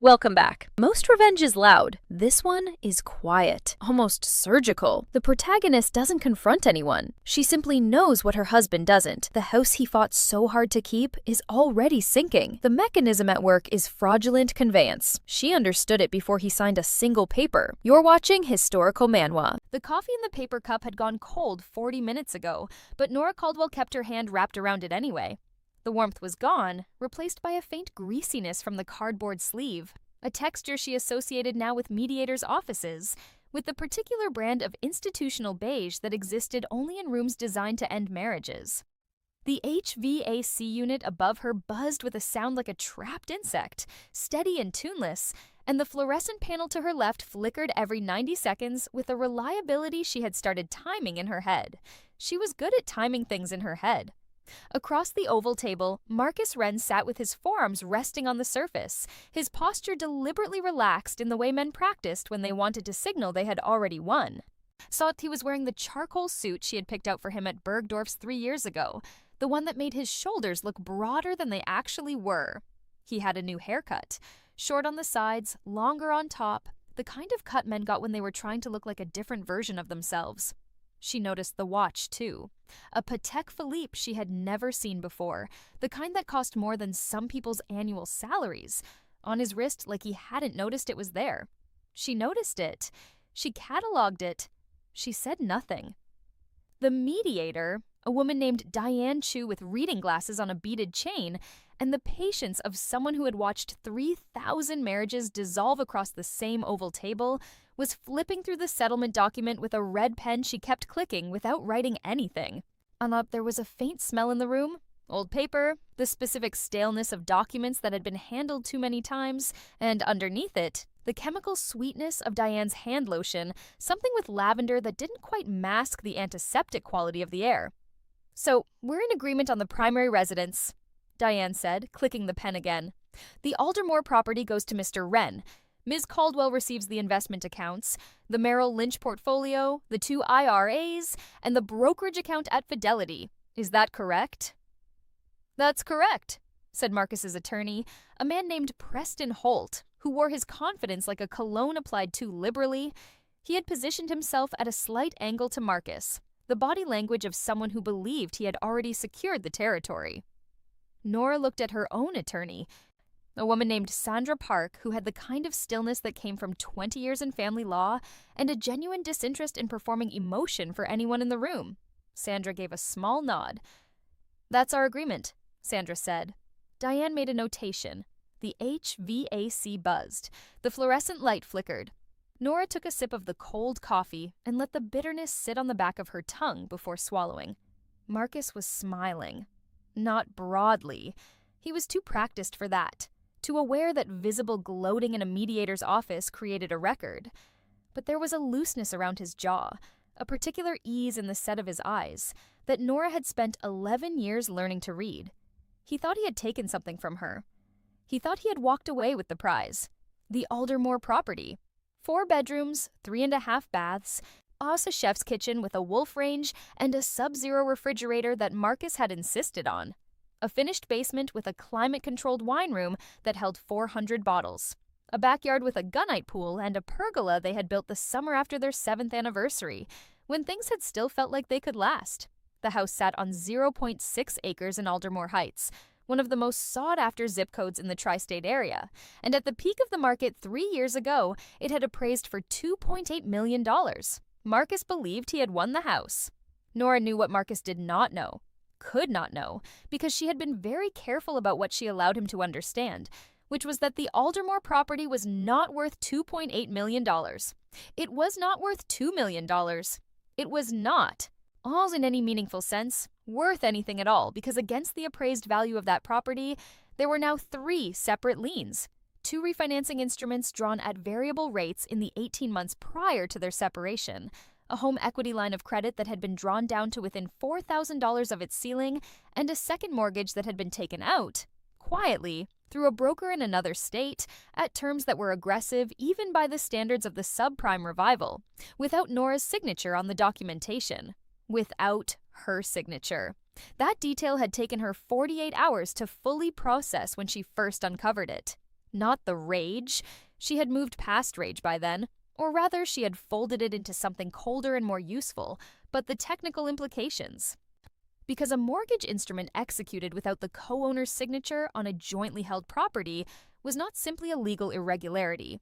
Welcome back. Most revenge is loud. This one is quiet, almost surgical. The protagonist doesn't confront anyone. She simply knows what her husband doesn't. The house he fought so hard to keep is already sinking. The mechanism at work is fraudulent conveyance. She understood it before he signed a single paper. You're watching Historical Manhwa. The coffee in the paper cup had gone cold 40 minutes ago, but Nora Caldwell kept her hand wrapped around it anyway. The warmth was gone, replaced by a faint greasiness from the cardboard sleeve, a texture she associated now with mediators' offices, with the particular brand of institutional beige that existed only in rooms designed to end marriages. The HVAC unit above her buzzed with a sound like a trapped insect, steady and tuneless, and the fluorescent panel to her left flickered every 90 seconds with a reliability she had started timing in her head. She was good at timing things in her head. Across the oval table, Marcus Wren sat with his forearms resting on the surface, his posture deliberately relaxed in the way men practiced when they wanted to signal they had already won. He was wearing the charcoal suit she had picked out for him at Bergdorf's 3 years ago, the one that made his shoulders look broader than they actually were. He had a new haircut, short on the sides, longer on top, the kind of cut men got when they were trying to look like a different version of themselves. She noticed the watch, too. A Patek Philippe she had never seen before, the kind that cost more than some people's annual salaries. On his wrist, like he hadn't noticed it was there. She noticed it. She cataloged it. She said nothing. The mediator, a woman named Diane Chu with reading glasses on a beaded chain, and the patience of someone who had watched 3,000 marriages dissolve across the same oval table, was flipping through the settlement document with a red pen she kept clicking without writing anything. There was a faint smell in the room. Old paper, the specific staleness of documents that had been handled too many times, and underneath it, the chemical sweetness of Diane's hand lotion, something with lavender that didn't quite mask the antiseptic quality of the air. "So, we're in agreement on the primary residence," Diane said, clicking the pen again. "The Aldermore property goes to Mr. Wren. Ms. Caldwell receives the investment accounts, the Merrill Lynch portfolio, the 2 IRAs, and the brokerage account at Fidelity. Is that correct?" "That's correct," said Marcus's attorney, a man named Preston Holt, who wore his confidence like a cologne applied too liberally. He had positioned himself at a slight angle to Marcus, the body language of someone who believed he had already secured the territory. Nora looked at her own attorney, a woman named Sandra Park, who had the kind of stillness that came from 20 years in family law and a genuine disinterest in performing emotion for anyone in the room. Sandra gave a small nod. "That's our agreement," Sandra said. Diane made a notation. The HVAC buzzed. The fluorescent light flickered. Nora took a sip of the cold coffee and let the bitterness sit on the back of her tongue before swallowing. Marcus was smiling. Not broadly. He was too practiced for that, too aware that visible gloating in a mediator's office created a record. But there was a looseness around his jaw, a particular ease in the set of his eyes, that Nora had spent 11 years learning to read. He thought he had taken something from her. He thought he had walked away with the prize. The Aldermore property. 4 bedrooms, 3.5 baths, plus a chef's kitchen with a wolf range and a sub-zero refrigerator that Marcus had insisted on. A finished basement with a climate-controlled wine room that held 400 bottles. A backyard with a gunite pool and a pergola they had built the summer after their 7th anniversary, when things had still felt like they could last. The house sat on 0.6 acres in Aldermore Heights, one of the most sought-after zip codes in the tri-state area, and at the peak of the market 3 years ago, it had appraised for $2.8 million. Marcus believed he had won the house. Nora knew what Marcus did not know. Could not know, because she had been very careful about what she allowed him to understand, which was that the Aldermore property was not worth $2.8 million. It was not worth $2 million. It was not, all in any meaningful sense, worth anything at all, because against the appraised value of that property, there were now 3 separate liens, 2 refinancing instruments drawn at variable rates in the 18 months prior to their separation, a home equity line of credit that had been drawn down to within $4,000 of its ceiling, and a second mortgage that had been taken out, quietly, through a broker in another state, at terms that were aggressive even by the standards of the subprime revival, without Nora's signature on the documentation. Without her signature. That detail had taken her 48 hours to fully process when she first uncovered it. Not the rage. She had moved past rage by then. Or rather, she had folded it into something colder and more useful, but the technical implications. Because a mortgage instrument executed without the co-owner's signature on a jointly held property was not simply a legal irregularity.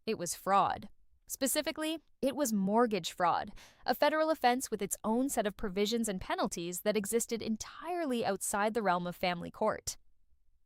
It was fraud. Specifically, it was mortgage fraud, a federal offense with its own set of provisions and penalties that existed entirely outside the realm of family court.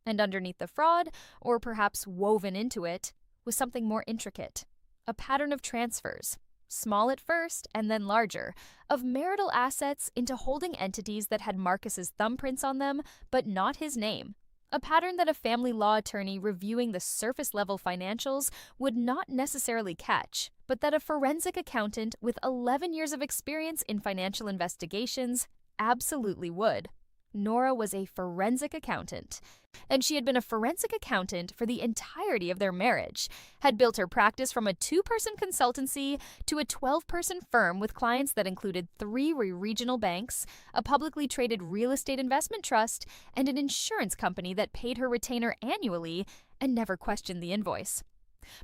And underneath the fraud, or perhaps woven into it, was something more intricate. A pattern of transfers, small at first and then larger, of marital assets into holding entities that had Marcus's thumbprints on them, but not his name. A pattern that a family law attorney reviewing the surface-level financials would not necessarily catch, but that a forensic accountant with 11 years of experience in financial investigations absolutely would. Nora was a forensic accountant, and she had been a forensic accountant for the entirety of their marriage, had built her practice from a 2-person consultancy to a 12-person firm with clients that included 3 regional banks, a publicly traded real estate investment trust, and an insurance company that paid her retainer annually and never questioned the invoice.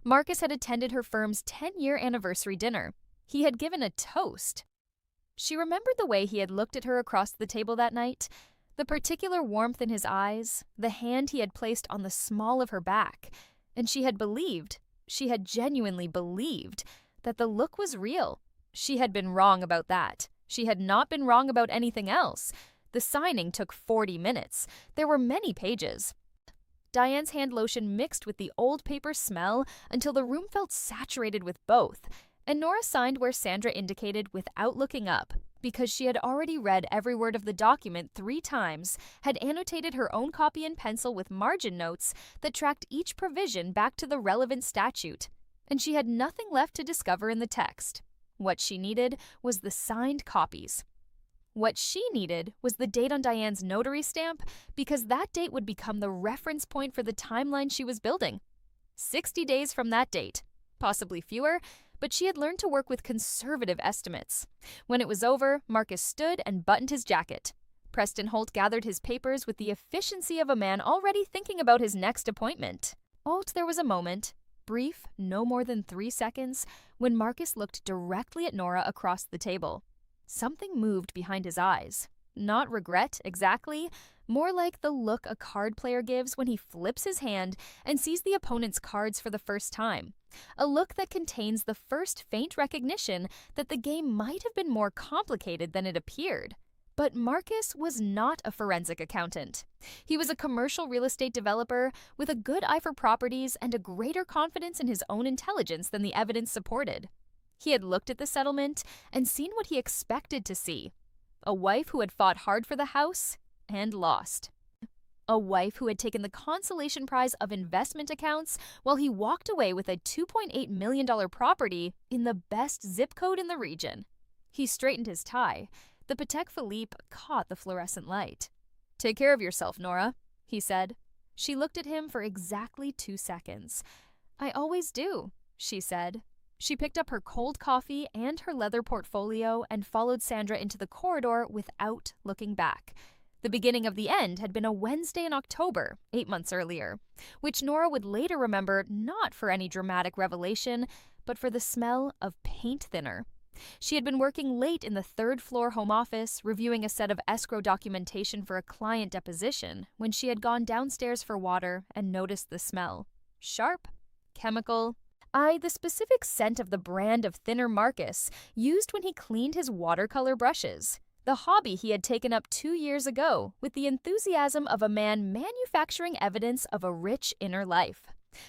Marcus had attended her firm's 10-year anniversary dinner. He had given a toast. She remembered the way he had looked at her across the table that night, the particular warmth in his eyes, the hand he had placed on the small of her back, and she had genuinely believed, that the look was real. She had been wrong about that. She had not been wrong about anything else. The signing took 40 minutes. There were many pages. Diane's hand lotion mixed with the old paper smell until the room felt saturated with both, and Nora signed where Sandra indicated without looking up, because she had already read every word of the document 3 times, had annotated her own copy in pencil with margin notes that tracked each provision back to the relevant statute, and she had nothing left to discover in the text. What she needed was the signed copies. What she needed was the date on Diane's notary stamp, because that date would become the reference point for the timeline she was building. 60 days from that date, possibly fewer, but she had learned to work with conservative estimates. When it was over, Marcus stood and buttoned his jacket. Preston Holt gathered his papers with the efficiency of a man already thinking about his next appointment. There was a moment, brief, no more than 3 seconds, when Marcus looked directly at Nora across the table. Something moved behind his eyes. Not regret, exactly, more like the look a card player gives when he flips his hand and sees the opponent's cards for the first time. A look that contains the first faint recognition that the game might have been more complicated than it appeared. But Marcus was not a forensic accountant. He was a commercial real estate developer with a good eye for properties and a greater confidence in his own intelligence than the evidence supported. He had looked at the settlement and seen what he expected to see. A wife who had fought hard for the house and lost. A wife who had taken the consolation prize of investment accounts while he walked away with a $2.8 million property in the best zip code in the region. He straightened his tie. The Patek Philippe caught the fluorescent light. "Take care of yourself, Nora," he said. She looked at him for exactly 2 seconds. "I always do," she said. She picked up her cold coffee and her leather portfolio and followed Sandra into the corridor without looking back. The beginning of the end had been a Wednesday in October, 8 months earlier, which Nora would later remember not for any dramatic revelation, but for the smell of paint thinner. She had been working late in the 3rd-floor home office, reviewing a set of escrow documentation for a client deposition, when she had gone downstairs for water and noticed the smell. Sharp, chemical, the specific scent of the brand of thinner Marcus used when he cleaned his watercolor brushes. The hobby he had taken up 2 years ago with the enthusiasm of a man manufacturing evidence of a rich inner life.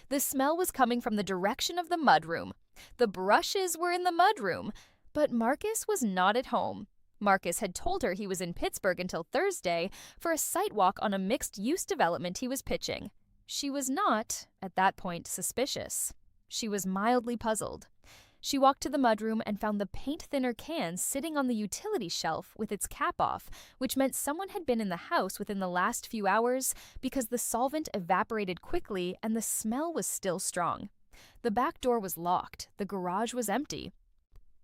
The smell was coming from the direction of the mudroom. The brushes were in the mudroom, but Marcus was not at home. Marcus had told her he was in Pittsburgh until Thursday for a site walk on a mixed-use development he was pitching. She was not, at that point, suspicious. She was mildly puzzled. She walked to the mudroom and found the paint thinner can sitting on the utility shelf with its cap off, which meant someone had been in the house within the last few hours because the solvent evaporated quickly and the smell was still strong. The back door was locked. The garage was empty.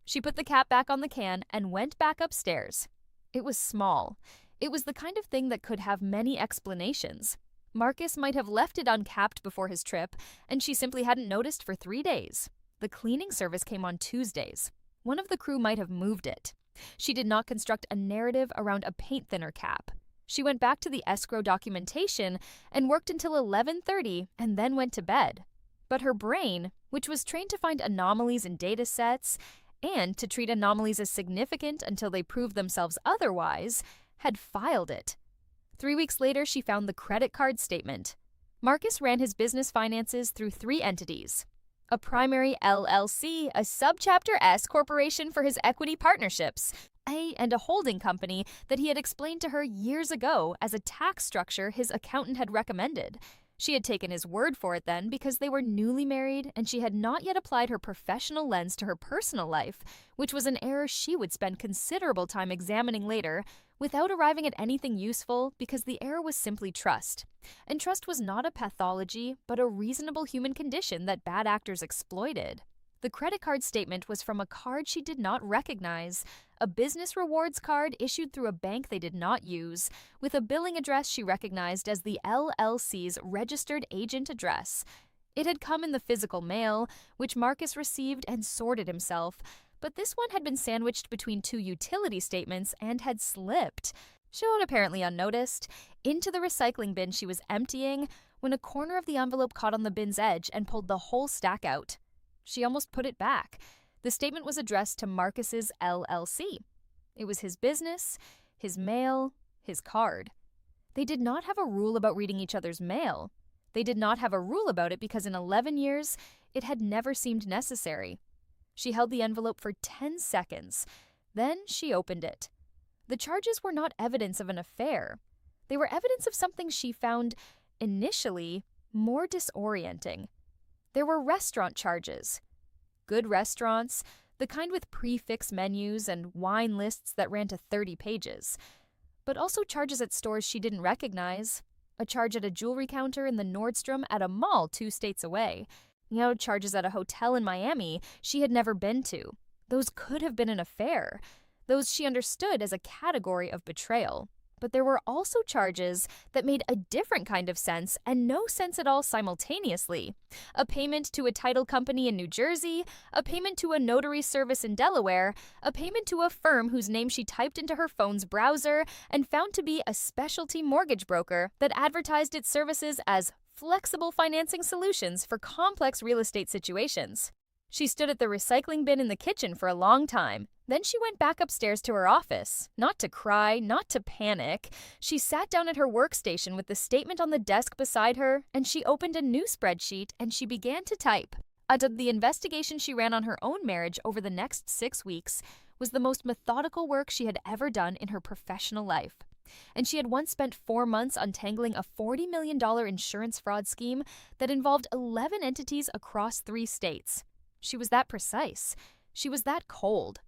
She put the cap back on the can and went back upstairs. It was small. It was the kind of thing that could have many explanations. Marcus might have left it uncapped before his trip, and she simply hadn't noticed for 3 days. The cleaning service came on Tuesdays. One of the crew might have moved it. She did not construct a narrative around a paint thinner cap. She went back to the escrow documentation and worked until 11:30 and then went to bed. But her brain, which was trained to find anomalies in data sets and to treat anomalies as significant until they proved themselves otherwise, had filed it. 3 weeks later, she found the credit card statement. Marcus ran his business finances through 3 entities: a primary LLC, a subchapter S corporation for his equity partnerships, and a holding company that he had explained to her years ago as a tax structure his accountant had recommended. She had taken his word for it then because they were newly married and she had not yet applied her professional lens to her personal life, which was an error she would spend considerable time examining later, without arriving at anything useful because the error was simply trust. And trust was not a pathology, but a reasonable human condition that bad actors exploited. The credit card statement was from a card she did not recognize, a business rewards card issued through a bank they did not use, with a billing address she recognized as the LLC's registered agent address. It had come in the physical mail, which Marcus received and sorted himself, but this one had been sandwiched between 2 utility statements and had slipped, shown apparently unnoticed, into the recycling bin she was emptying when a corner of the envelope caught on the bin's edge and pulled the whole stack out. She almost put it back. The statement was addressed to Marcus's LLC. It was his business, his mail, his card. They did not have a rule about reading each other's mail. They did not have a rule about it because in 11 years, it had never seemed necessary. She held the envelope for 10 seconds. Then she opened it. The charges were not evidence of an affair. They were evidence of something she found, initially, more disorienting. There were restaurant charges. Good restaurants, the kind with prix-fixe menus and wine lists that ran to 30 pages. But also charges at stores she didn't recognize. A charge at a jewelry counter in the Nordstrom at a mall 2 states away. Charges at a hotel in Miami she had never been to. Those could have been an affair. Those she understood as a category of betrayal. But there were also charges that made a different kind of sense and no sense at all simultaneously. A payment to a title company in New Jersey, a payment to a notary service in Delaware, a payment to a firm whose name she typed into her phone's browser and found to be a specialty mortgage broker that advertised its services as flexible financing solutions for complex real estate situations. She stood at the recycling bin in the kitchen for a long time. Then she went back upstairs to her office, not to cry, not to panic. She sat down at her workstation with the statement on the desk beside her, and she opened a new spreadsheet and she began to type. The investigation she ran on her own marriage over the next 6 weeks was the most methodical work she had ever done in her professional life. And she had once spent 4 months untangling a $40 million insurance fraud scheme that involved 11 entities across 3 states. She was that precise. She was that cold.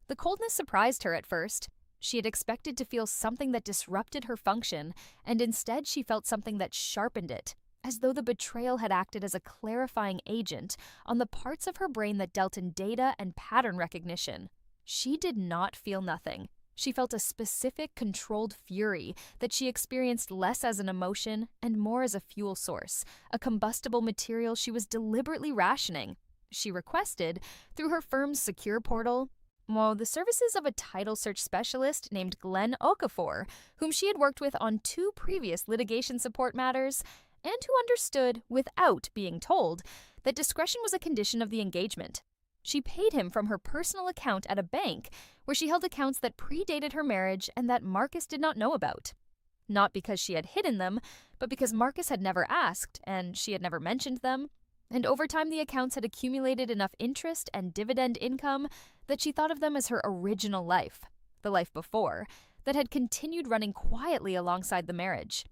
The coldness surprised her at first. She had expected to feel something that disrupted her function, and instead she felt something that sharpened it, as though the betrayal had acted as a clarifying agent on the parts of her brain that dealt in data and pattern recognition. She did not feel nothing. She felt a specific, controlled fury that she experienced less as an emotion and more as a fuel source, a combustible material she was deliberately rationing. She requested, through her firm's secure portal, the services of a title search specialist named Glenn Okafor, whom she had worked with on 2 previous litigation support matters, and who understood, without being told, that discretion was a condition of the engagement. She paid him from her personal account at a bank where she held accounts that predated her marriage and that Marcus did not know about. Not because she had hidden them, but because Marcus had never asked and she had never mentioned them. And over time the accounts had accumulated enough interest and dividend income that she thought of them as her original life, the life before, that had continued running quietly alongside the marriage.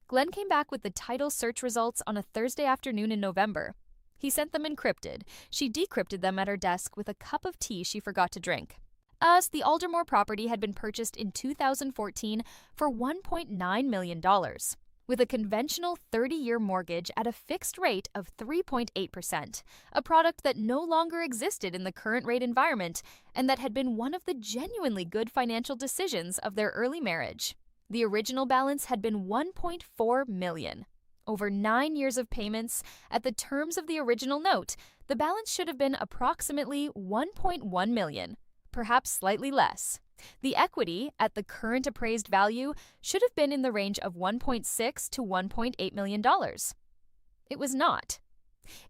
Glenn came back with the title search results on a Thursday afternoon in November. He sent them encrypted. She decrypted them at her desk with a cup of tea she forgot to drink. The Aldermore property had been purchased in 2014 for $1.9 million. With a conventional 30-year mortgage at a fixed rate of 3.8%, a product that no longer existed in the current rate environment and that had been one of the genuinely good financial decisions of their early marriage. The original balance had been $1.4 million. Over 9 years of payments, at the terms of the original note, the balance should have been approximately $1.1 million, perhaps slightly less. The equity, at the current appraised value, should have been in the range of $1.6 to $1.8 million. It was not.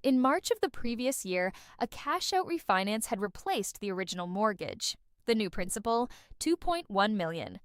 In March of the previous year, a cash-out refinance had replaced the original mortgage. The new principal, $2.1 million.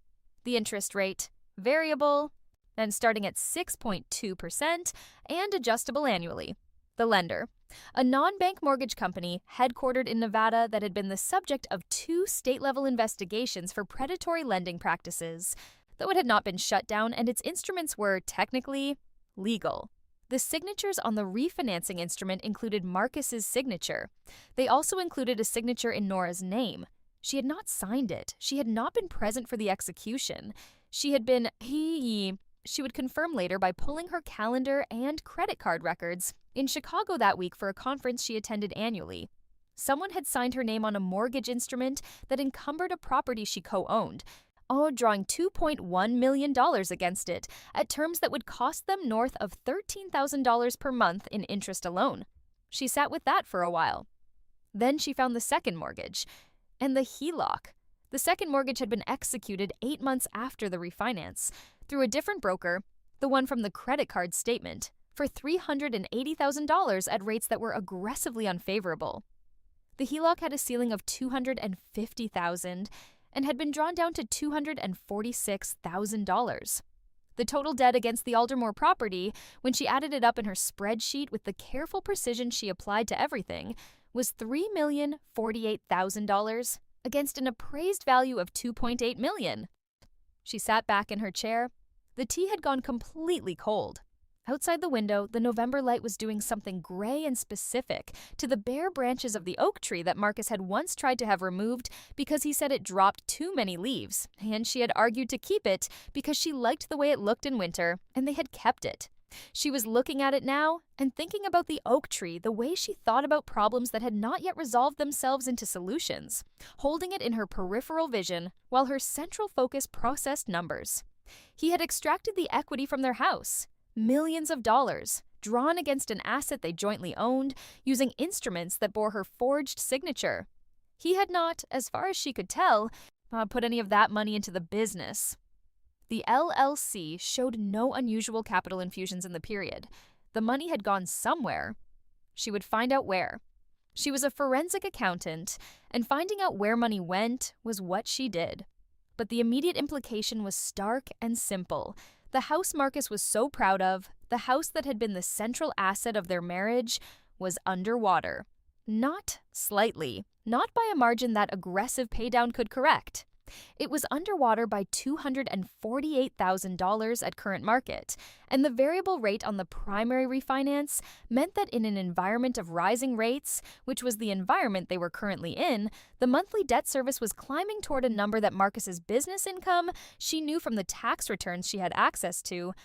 The interest rate, variable, and starting at 6.2% and adjustable annually. The lender, a non-bank mortgage company headquartered in Nevada that had been the subject of 2 state-level investigations for predatory lending practices, though it had not been shut down and its instruments were technically legal. The signatures on the refinancing instrument included Marcus's signature. They also included a signature in Nora's name. She had not signed it. She had not been present for the execution. She would confirm later by pulling her calendar and credit card records in Chicago that week for a conference she attended annually. Someone had signed her name on a mortgage instrument that encumbered a property she co-owned, drawing $2.1 million against it at terms that would cost them north of $13,000 per month in interest alone. She sat with that for a while. Then she found the second mortgage and the HELOC. The second mortgage had been executed 8 months after the refinance through a different broker, the one from the credit card statement, for $380,000 at rates that were aggressively unfavorable. The HELOC had a ceiling of $250,000 and had been drawn down to $246,000. The total debt against the Aldermore property, when she added it up in her spreadsheet with the careful precision she applied to everything, was $3,048,000 against an appraised value of $2.8 million. She sat back in her chair. The tea had gone completely cold. Outside the window, the November light was doing something gray and specific to the bare branches of the oak tree that Marcus had once tried to have removed because he said it dropped too many leaves, and she had argued to keep it because she liked the way it looked in winter, and they had kept it. She was looking at it now and thinking about the oak tree the way she thought about problems that had not yet resolved themselves into solutions, holding it in her peripheral vision while her central focus processed numbers. He had extracted the equity from their house. Millions of dollars, drawn against an asset they jointly owned, using instruments that bore her forged signature. He had not, as far as she could tell, put any of that money into the business. The LLC showed no unusual capital infusions in the period. The money had gone somewhere. She would find out where. She was a forensic accountant, and finding out where money went was what she did. But the immediate implication was stark and simple. The house Marcus was so proud of, the house that had been the central asset of their marriage, was underwater. Not slightly, not by a margin that aggressive paydown could correct. It was underwater by $248,000 at current market, and the variable rate on the primary refinance meant that in an environment of rising rates, which was the environment they were currently in, the monthly debt service was climbing toward a number that Marcus's business income, she knew from the tax returns she had access to,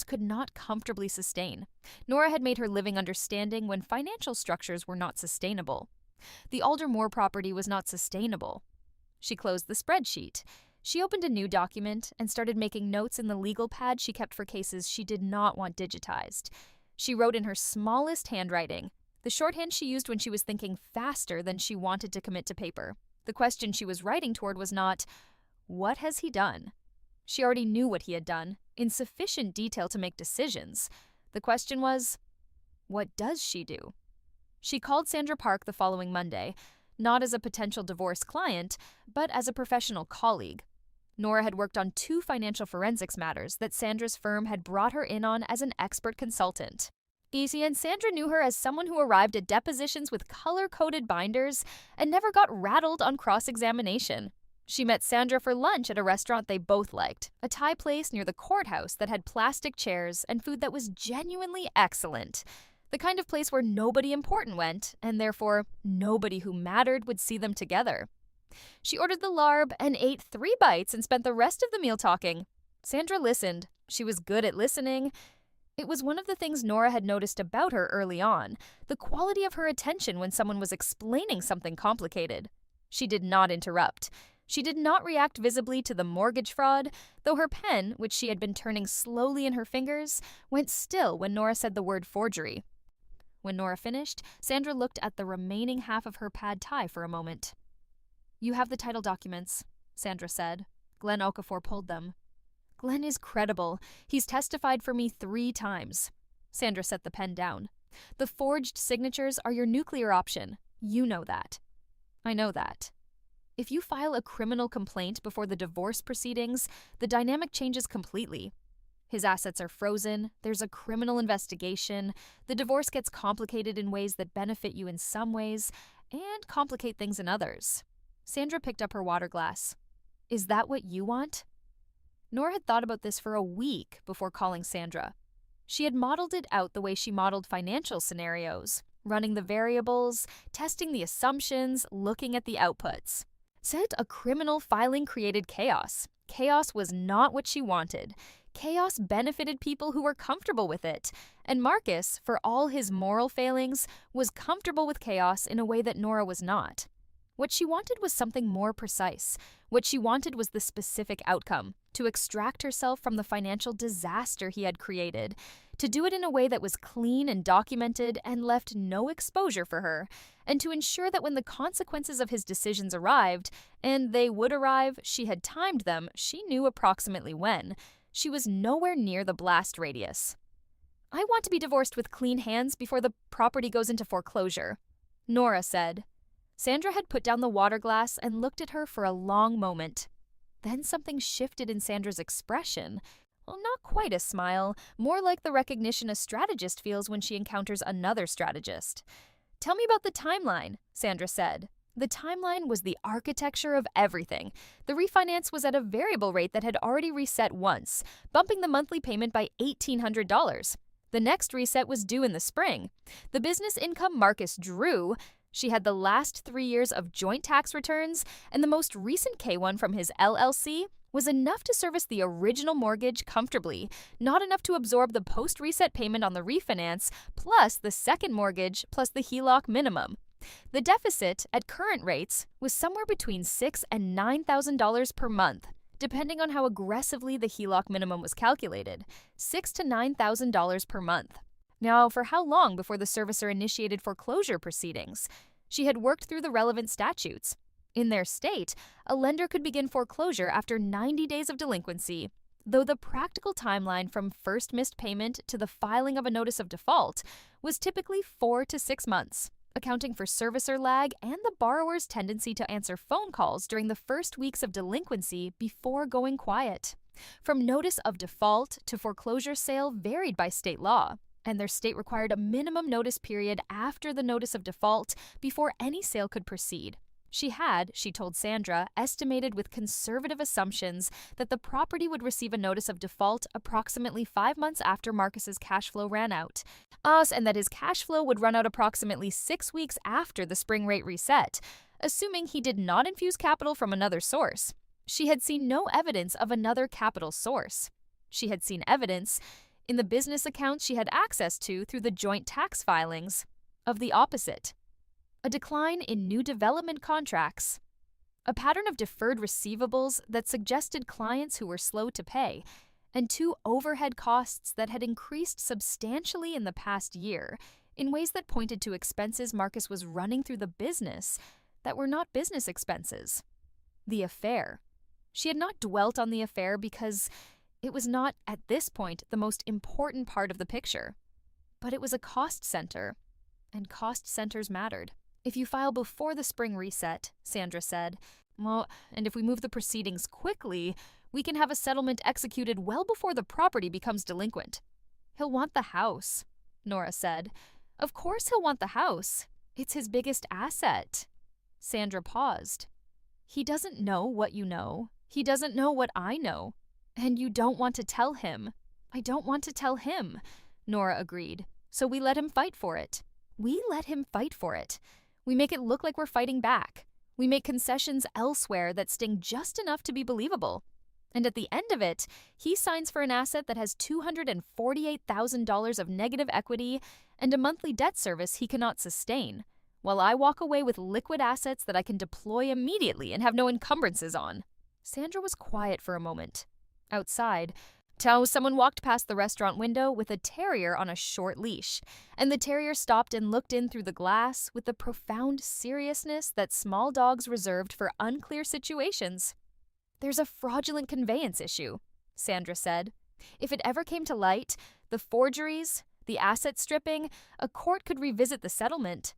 could not comfortably sustain. Nora had made her living understanding when financial structures were not sustainable. The Aldermore property was not sustainable. She closed the spreadsheet. She opened a new document and started making notes in the legal pad she kept for cases she did not want digitized. She wrote in her smallest handwriting, the shorthand she used when she was thinking faster than she wanted to commit to paper. The question she was writing toward was not, "What has he done?" She already knew what he had done, in sufficient detail to make decisions. The question was, what does she do? She called Sandra Park the following Monday, not as a potential divorce client, but as a professional colleague. Nora had worked on 2 financial forensics matters that Sandra's firm had brought her in on as an expert consultant. And Sandra knew her as someone who arrived at depositions with color-coded binders and never got rattled on cross-examination. She met Sandra for lunch at a restaurant they both liked, a Thai place near the courthouse that had plastic chairs and food that was genuinely excellent. The kind of place where nobody important went, and therefore nobody who mattered would see them together. She ordered the larb and ate 3 bites and spent the rest of the meal talking. Sandra listened. She was good at listening. It was one of the things Nora had noticed about her early on, the quality of her attention when someone was explaining something complicated. She did not interrupt. She did not react visibly to the mortgage fraud, though her pen, which she had been turning slowly in her fingers, went still when Nora said the word forgery. When Nora finished, Sandra looked at the remaining half of her pad thai for a moment. "You have the title documents," Sandra said. Glenn Okafor pulled them. "Glenn is credible. He's testified for me 3 times. Sandra set the pen down. "The forged signatures are your nuclear option. You know that." "I know that." "If you file a criminal complaint before the divorce proceedings, the dynamic changes completely. His assets are frozen, there's a criminal investigation, the divorce gets complicated in ways that benefit you in some ways, and complicate things in others." Sandra picked up her water glass. "Is that what you want?" Nora had thought about this for a week before calling Sandra. She had modeled it out the way she modeled financial scenarios, running the variables, testing the assumptions, looking at the outputs. Said a criminal filing created chaos. Chaos was not what she wanted. Chaos benefited people who were comfortable with it. And Marcus, for all his moral failings, was comfortable with chaos in a way that Nora was not. What she wanted was something more precise. What she wanted was the specific outcome, to extract herself from the financial disaster he had created, to do it in a way that was clean and documented and left no exposure for her, and to ensure that when the consequences of his decisions arrived, and they would arrive, she had timed them, she knew approximately when, she was nowhere near the blast radius. "I want to be divorced with clean hands before the property goes into foreclosure," Nora said. Sandra had put down the water glass and looked at her for a long moment. Then something shifted in Sandra's expression. Well, not quite a smile, more like the recognition a strategist feels when she encounters another strategist. "Tell me about the timeline," Sandra said. The timeline was the architecture of everything. The refinance was at a variable rate that had already reset once, bumping the monthly payment by $1,800. The next reset was due in the spring. The business income Marcus drew. She had the last 3 years of joint tax returns, and the most recent K-1 from his LLC was enough to service the original mortgage comfortably, not enough to absorb the post-reset payment on the refinance, plus the second mortgage, plus the HELOC minimum. The deficit, at current rates, was somewhere between $6,000 and $9,000 per month, depending on how aggressively the HELOC minimum was calculated, $6,000 to $9,000 per month. Now, for how long before the servicer initiated foreclosure proceedings? She had worked through the relevant statutes. In their state, a lender could begin foreclosure after 90 days of delinquency, though the practical timeline from first missed payment to the filing of a notice of default was typically 4 to 6 months, accounting for servicer lag and the borrower's tendency to answer phone calls during the first weeks of delinquency before going quiet. From notice of default to foreclosure sale varied by state law, and their state required a minimum notice period after the notice of default before any sale could proceed. She had, she told Sandra, estimated with conservative assumptions that the property would receive a notice of default approximately 5 months after Marcus's cash flow ran out, and that his cash flow would run out approximately 6 weeks after the spring rate reset, assuming he did not infuse capital from another source. She had seen no evidence of another capital source. She had seen evidence, in the business accounts she had access to through the joint tax filings, of the opposite. A decline in new development contracts, a pattern of deferred receivables that suggested clients who were slow to pay, and 2 overhead costs that had increased substantially in the past year in ways that pointed to expenses Marcus was running through the business that were not business expenses. The affair. She had not dwelt on the affair because it was not, at this point, the most important part of the picture. But it was a cost center, and cost centers mattered. "If you file before the spring reset," Sandra said, and if we move the proceedings quickly, we can have a settlement executed well before the property becomes delinquent." "He'll want the house," Nora said. "Of course he'll want the house. It's his biggest asset." Sandra paused. "He doesn't know what you know. He doesn't know what I know. And you don't want to tell him." "I don't want to tell him," Nora agreed. "So we let him fight for it. We let him fight for it. We make it look like we're fighting back. We make concessions elsewhere that sting just enough to be believable. And at the end of it, he signs for an asset that has $248,000 of negative equity and a monthly debt service he cannot sustain. while I walk away with liquid assets that I can deploy immediately and have no encumbrances on." Sandra was quiet for a moment. Outside, someone walked past the restaurant window with a terrier on a short leash, and the terrier stopped and looked in through the glass with the profound seriousness that small dogs reserved for unclear situations. "There's a fraudulent conveyance issue," Sandra said. "If it ever came to light, the forgeries, the asset stripping, a court could revisit the settlement.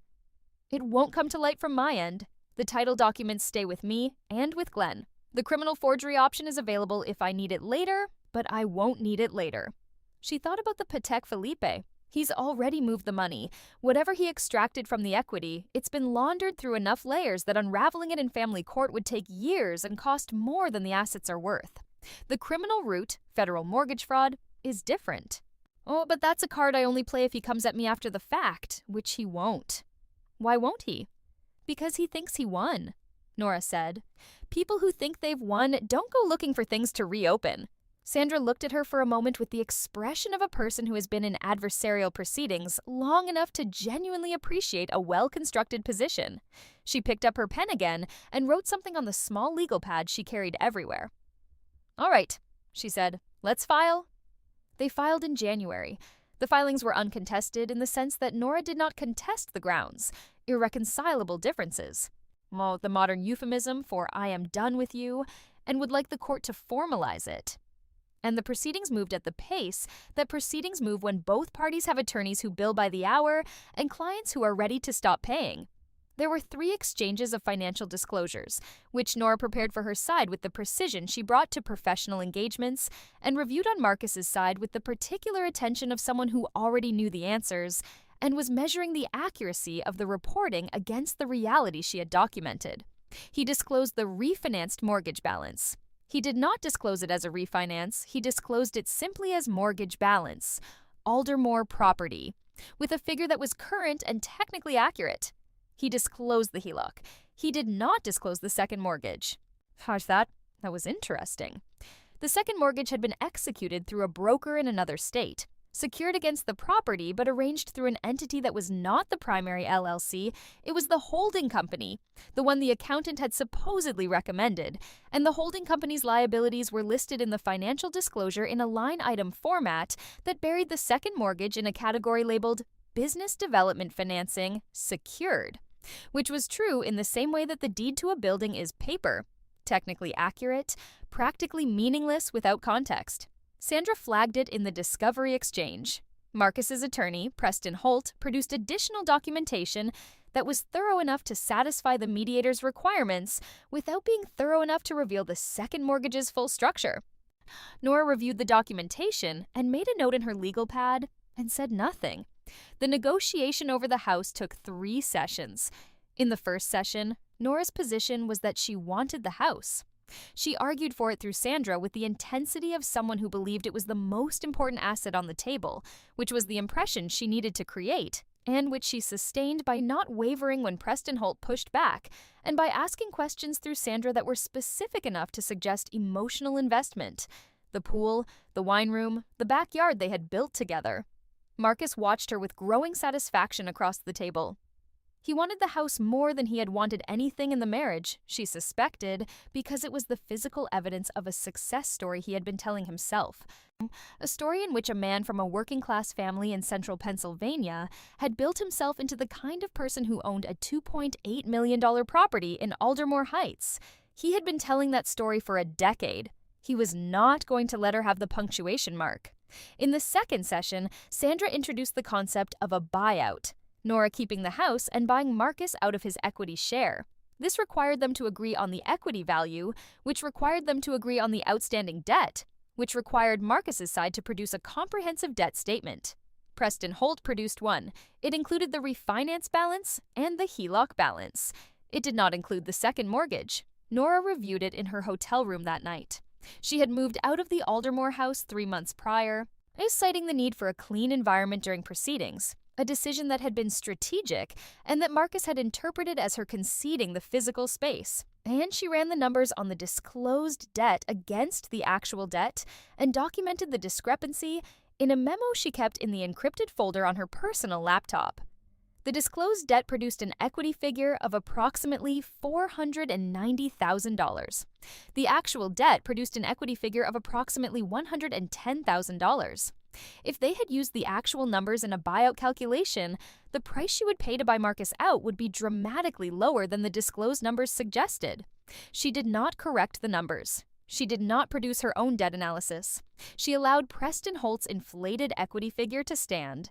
It won't come to light from my end. The title documents stay with me and with Glenn. The criminal forgery option is available if I need it later, but I won't need it later." She thought about the Patek Philippe. He's already moved the money. Whatever he extracted from the equity, it's been laundered through enough layers that unraveling it in family court would take years and cost more than the assets are worth. The criminal route, federal mortgage fraud, is different. "Oh, but that's a card I only play if he comes at me after the fact," which he won't. "Why won't he?" "Because he thinks he won," Nora said. "People who think they've won don't go looking for things to reopen." Sandra looked at her for a moment with the expression of a person who has been in adversarial proceedings long enough to genuinely appreciate a well-constructed position. She picked up her pen again and wrote something on the small legal pad she carried everywhere. "All right," she said. "Let's file." They filed in January. The filings were uncontested in the sense that Nora did not contest the grounds, irreconcilable differences. Well, the modern euphemism for "I am done with you," and would like the court to formalize it. And the proceedings moved at the pace that proceedings move when both parties have attorneys who bill by the hour and clients who are ready to stop paying. There were 3 exchanges of financial disclosures, which Nora prepared for her side with the precision she brought to professional engagements, and reviewed on Marcus's side with the particular attention of someone who already knew the answers and was measuring the accuracy of the reporting against the reality she had documented. He disclosed the refinanced mortgage balance. He did not disclose it as a refinance, he disclosed it simply as mortgage balance, Aldermore property, with a figure that was current and technically accurate. He disclosed the HELOC. He did not disclose the second mortgage. How's that? That was interesting. The second mortgage had been executed through a broker in another state, secured against the property but arranged through an entity that was not the primary LLC. It was the holding company, the one the accountant had supposedly recommended, and the holding company's liabilities were listed in the financial disclosure in a line item format that buried the second mortgage in a category labeled Business Development Financing Secured, which was true in the same way that the deed to a building is paper, technically accurate, practically meaningless without context. Sandra flagged it in the discovery exchange. Marcus's attorney, Preston Holt, produced additional documentation that was thorough enough to satisfy the mediator's requirements without being thorough enough to reveal the second mortgage's full structure. Nora reviewed the documentation and made a note in her legal pad and said nothing. The negotiation over the house took 3 sessions. In the first session, Nora's position was that she wanted the house. She argued for it through Sandra with the intensity of someone who believed it was the most important asset on the table, which was the impression she needed to create, and which she sustained by not wavering when Preston Holt pushed back, and by asking questions through Sandra that were specific enough to suggest emotional investment. The pool, the wine room, the backyard they had built together. Marcus watched her with growing satisfaction across the table. He wanted the house more than he had wanted anything in the marriage, she suspected, because it was the physical evidence of a success story he had been telling himself. A story in which a man from a working-class family in central Pennsylvania had built himself into the kind of person who owned a $2.8 million property in Aldermore Heights. He had been telling that story for a decade. He was not going to let her have the punctuation mark. In the second session, Sandra introduced the concept of a buyout, Nora keeping the house and buying Marcus out of his equity share. This required them to agree on the equity value, which required them to agree on the outstanding debt, which required Marcus's side to produce a comprehensive debt statement. Preston Holt produced one. It included the refinance balance and the HELOC balance. It did not include the second mortgage. Nora reviewed it in her hotel room that night. She had moved out of the Aldermore house 3 months prior, citing the need for a clean environment during proceedings, a decision that had been strategic and that Marcus had interpreted as her conceding the physical space. And she ran the numbers on the disclosed debt against the actual debt and documented the discrepancy in a memo she kept in the encrypted folder on her personal laptop. The disclosed debt produced an equity figure of approximately $490,000. The actual debt produced an equity figure of approximately $110,000. If they had used the actual numbers in a buyout calculation, the price she would pay to buy Marcus out would be dramatically lower than the disclosed numbers suggested. She did not correct the numbers. She did not produce her own debt analysis. She allowed Preston Holt's inflated equity figure to stand,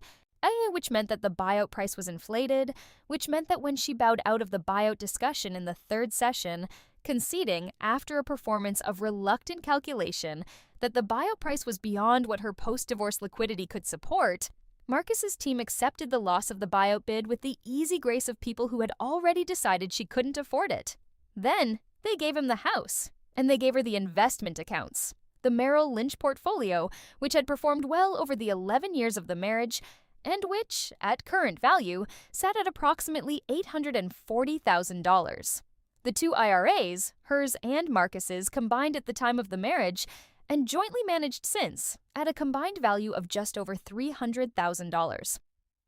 which meant that the buyout price was inflated, which meant that when she bowed out of the buyout discussion in the third session, conceding, after a performance of reluctant calculation, that the buyout price was beyond what her post-divorce liquidity could support, Marcus's team accepted the loss of the buyout bid with the easy grace of people who had already decided she couldn't afford it. Then, they gave him the house, and they gave her the investment accounts, the Merrill Lynch portfolio, which had performed well over the 11 years of the marriage, and which, at current value, sat at approximately $840,000. The two IRAs, hers and Marcus's, combined at the time of the marriage, and jointly managed since, at a combined value of just over $300,000.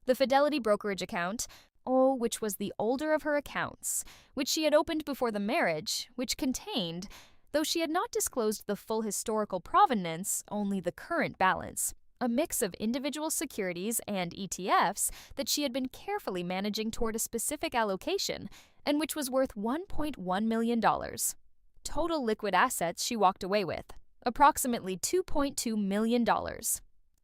The Fidelity brokerage account, which was the older of her accounts, which she had opened before the marriage, which contained, though she had not disclosed the full historical provenance, only the current balance, a mix of individual securities and ETFs that she had been carefully managing toward a specific allocation, and which was worth $1.1 million. Total liquid assets she walked away with, approximately $2.2 million.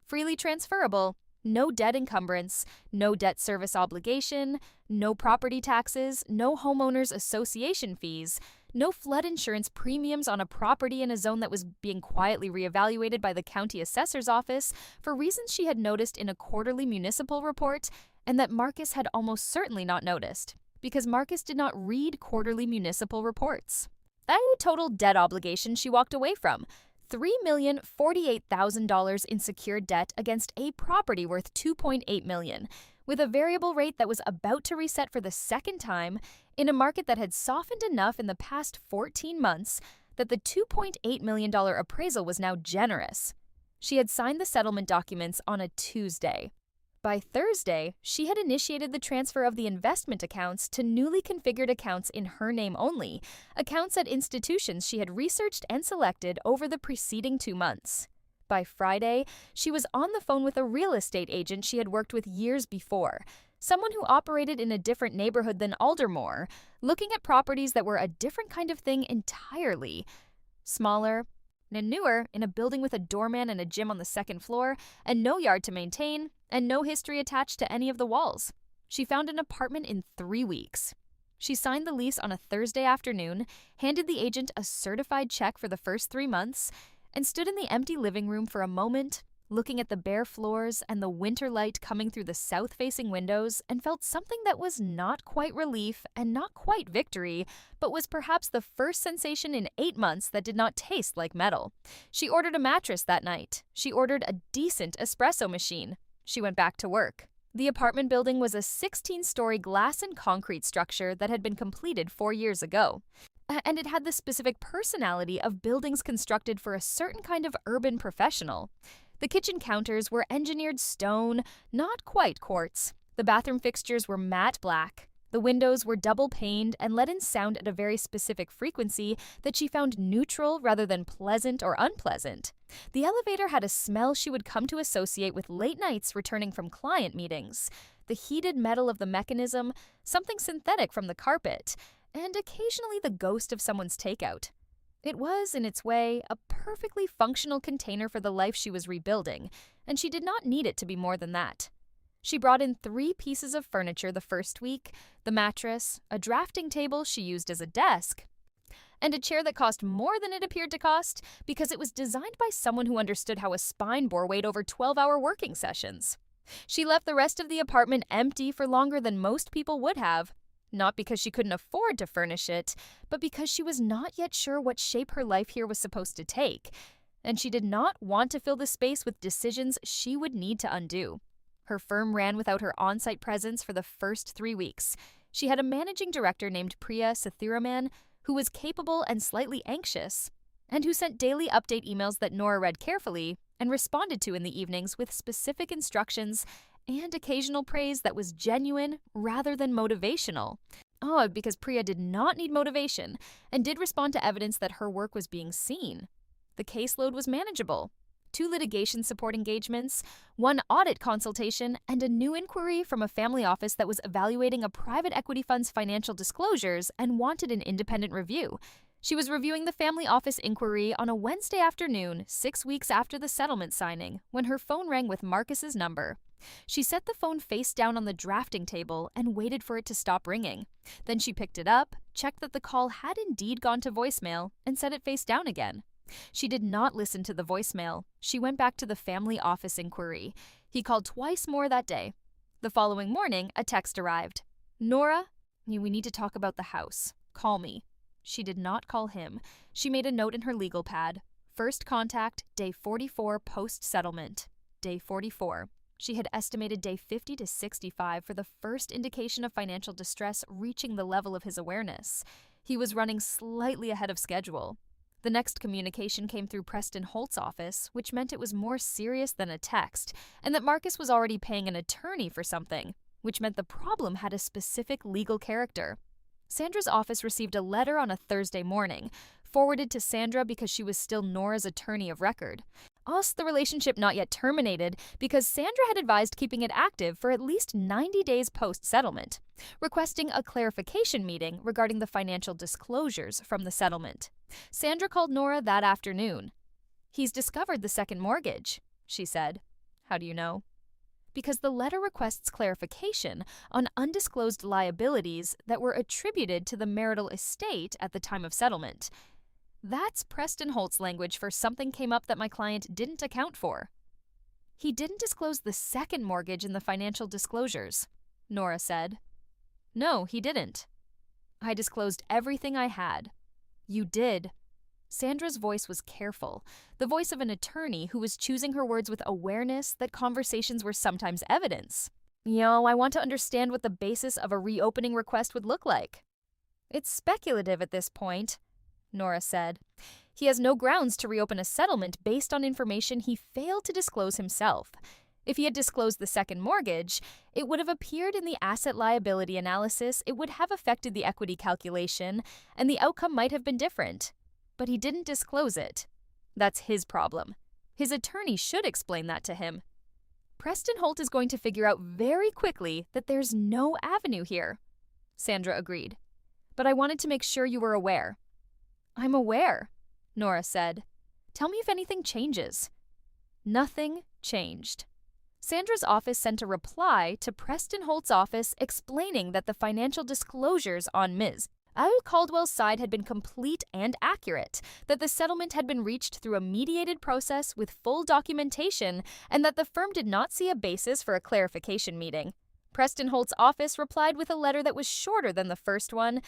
Freely transferable, no debt encumbrance, no debt service obligation, no property taxes, no homeowners association fees, no flood insurance premiums on a property in a zone that was being quietly reevaluated by the county assessor's office for reasons she had noticed in a quarterly municipal report and that Marcus had almost certainly not noticed, because Marcus did not read quarterly municipal reports. A total debt obligation she walked away from, $3,048,000 in secured debt against a property worth $2.8 million, with a variable rate that was about to reset for the second time in a market that had softened enough in the past 14 months that the $2.8 million appraisal was now generous. She had signed the settlement documents on a Tuesday. By Thursday, she had initiated the transfer of the investment accounts to newly configured accounts in her name only, accounts at institutions she had researched and selected over the preceding 2 months. By Friday, she was on the phone with a real estate agent she had worked with years before, someone who operated in a different neighborhood than Aldermore, looking at properties that were a different kind of thing entirely. Smaller and newer, in a building with a doorman and a gym on the second floor, and no yard to maintain, and no history attached to any of the walls. She found an apartment in 3 weeks. She signed the lease on a Thursday afternoon, handed the agent a certified check for the first 3 months, and stood in the empty living room for a moment, looking at the bare floors and the winter light coming through the south-facing windows, and felt something that was not quite relief and not quite victory, but was perhaps the first sensation in 8 months that did not taste like metal. She ordered a mattress that night. She ordered a decent espresso machine. She went back to work. The apartment building was a 16-story glass and concrete structure that had been completed 4 years ago. And it had the specific personality of buildings constructed for a certain kind of urban professional. The kitchen counters were engineered stone, not quite quartz. The bathroom fixtures were matte black. The windows were double-paned and let in sound at a very specific frequency that she found neutral rather than pleasant or unpleasant. The elevator had a smell she would come to associate with late nights returning from client meetings. The heated metal of the mechanism, something synthetic from the carpet, and occasionally the ghost of someone's takeout. It was, in its way, a perfectly functional container for the life she was rebuilding, and she did not need it to be more than that. She brought in 3 pieces of furniture the first week, the mattress, a drafting table she used as a desk, and a chair that cost more than it appeared to cost because it was designed by someone who understood how a spine bore weight over 12-hour working sessions. She left the rest of the apartment empty for longer than most people would have, not because she couldn't afford to furnish it, but because she was not yet sure what shape her life here was supposed to take, and she did not want to fill the space with decisions she would need to undo. Her firm ran without her on-site presence for the first 3 weeks. She had a managing director named Priya Sathiraman who was capable and slightly anxious, and who sent daily update emails that Nora read carefully and responded to in the evenings with specific instructions and occasional praise that was genuine rather than motivational. Odd, because Priya did not need motivation and did respond to evidence that her work was being seen. The caseload was manageable. 2 litigation support engagements, 1 audit consultation, and a new inquiry from a family office that was evaluating a private equity fund's financial disclosures and wanted an independent review. She was reviewing the family office inquiry on a Wednesday afternoon, 6 weeks after the settlement signing, when her phone rang with Marcus's number. She set the phone face down on the drafting table and waited for it to stop ringing. Then she picked it up, checked that the call had indeed gone to voicemail, and set it face down again. She did not listen to the voicemail. She went back to the family office inquiry. He called twice more that day. The following morning, a text arrived. "Nora, we need to talk about the house. Call me." She did not call him. She made a note in her legal pad. First contact, day 44 post-settlement. Day 44. She had estimated day 50 to 65 for the first indication of financial distress reaching the level of his awareness. He was running slightly ahead of schedule. The next communication came through Preston Holt's office, which meant it was more serious than a text, and that Marcus was already paying an attorney for something, which meant the problem had a specific legal character. Sandra's office received a letter on a Thursday morning, forwarded to Sandra because she was still Nora's attorney of record. The relationship not yet terminated because Sandra had advised keeping it active for at least 90 days post-settlement, requesting a clarification meeting regarding the financial disclosures from the settlement. Sandra called Nora that afternoon. "He's discovered the second mortgage," she said. "How do you know?" "Because the letter requests clarification on undisclosed liabilities that were attributed to the marital estate at the time of settlement. That's Preston Holt's language for something came up that my client didn't account for." "He didn't disclose the second mortgage in the financial disclosures," Nora said. "No, he didn't." "I disclosed everything I had." "You did." Sandra's voice was careful, the voice of an attorney who was choosing her words with awareness that conversations were sometimes evidence. I want to understand what the basis of a reopening request would look like." "It's speculative at this point," Nora said. "He has no grounds to reopen a settlement based on information he failed to disclose himself. If he had disclosed the second mortgage, it would have appeared in the asset liability analysis, it would have affected the equity calculation, and the outcome might have been different. But he didn't disclose it. That's his problem. His attorney should explain that to him. Preston Holt is going to figure out very quickly that there's no avenue here." Sandra agreed. "But I wanted to make sure you were aware." "I'm aware," Nora said. "Tell me if anything changes." Nothing changed. Sandra's office sent a reply to Preston Holt's office explaining that the financial disclosures on Ms. Al Caldwell's side had been complete and accurate, that the settlement had been reached through a mediated process with full documentation, and that the firm did not see a basis for a clarification meeting. Preston Holt's office replied with a letter that was shorter than the first one,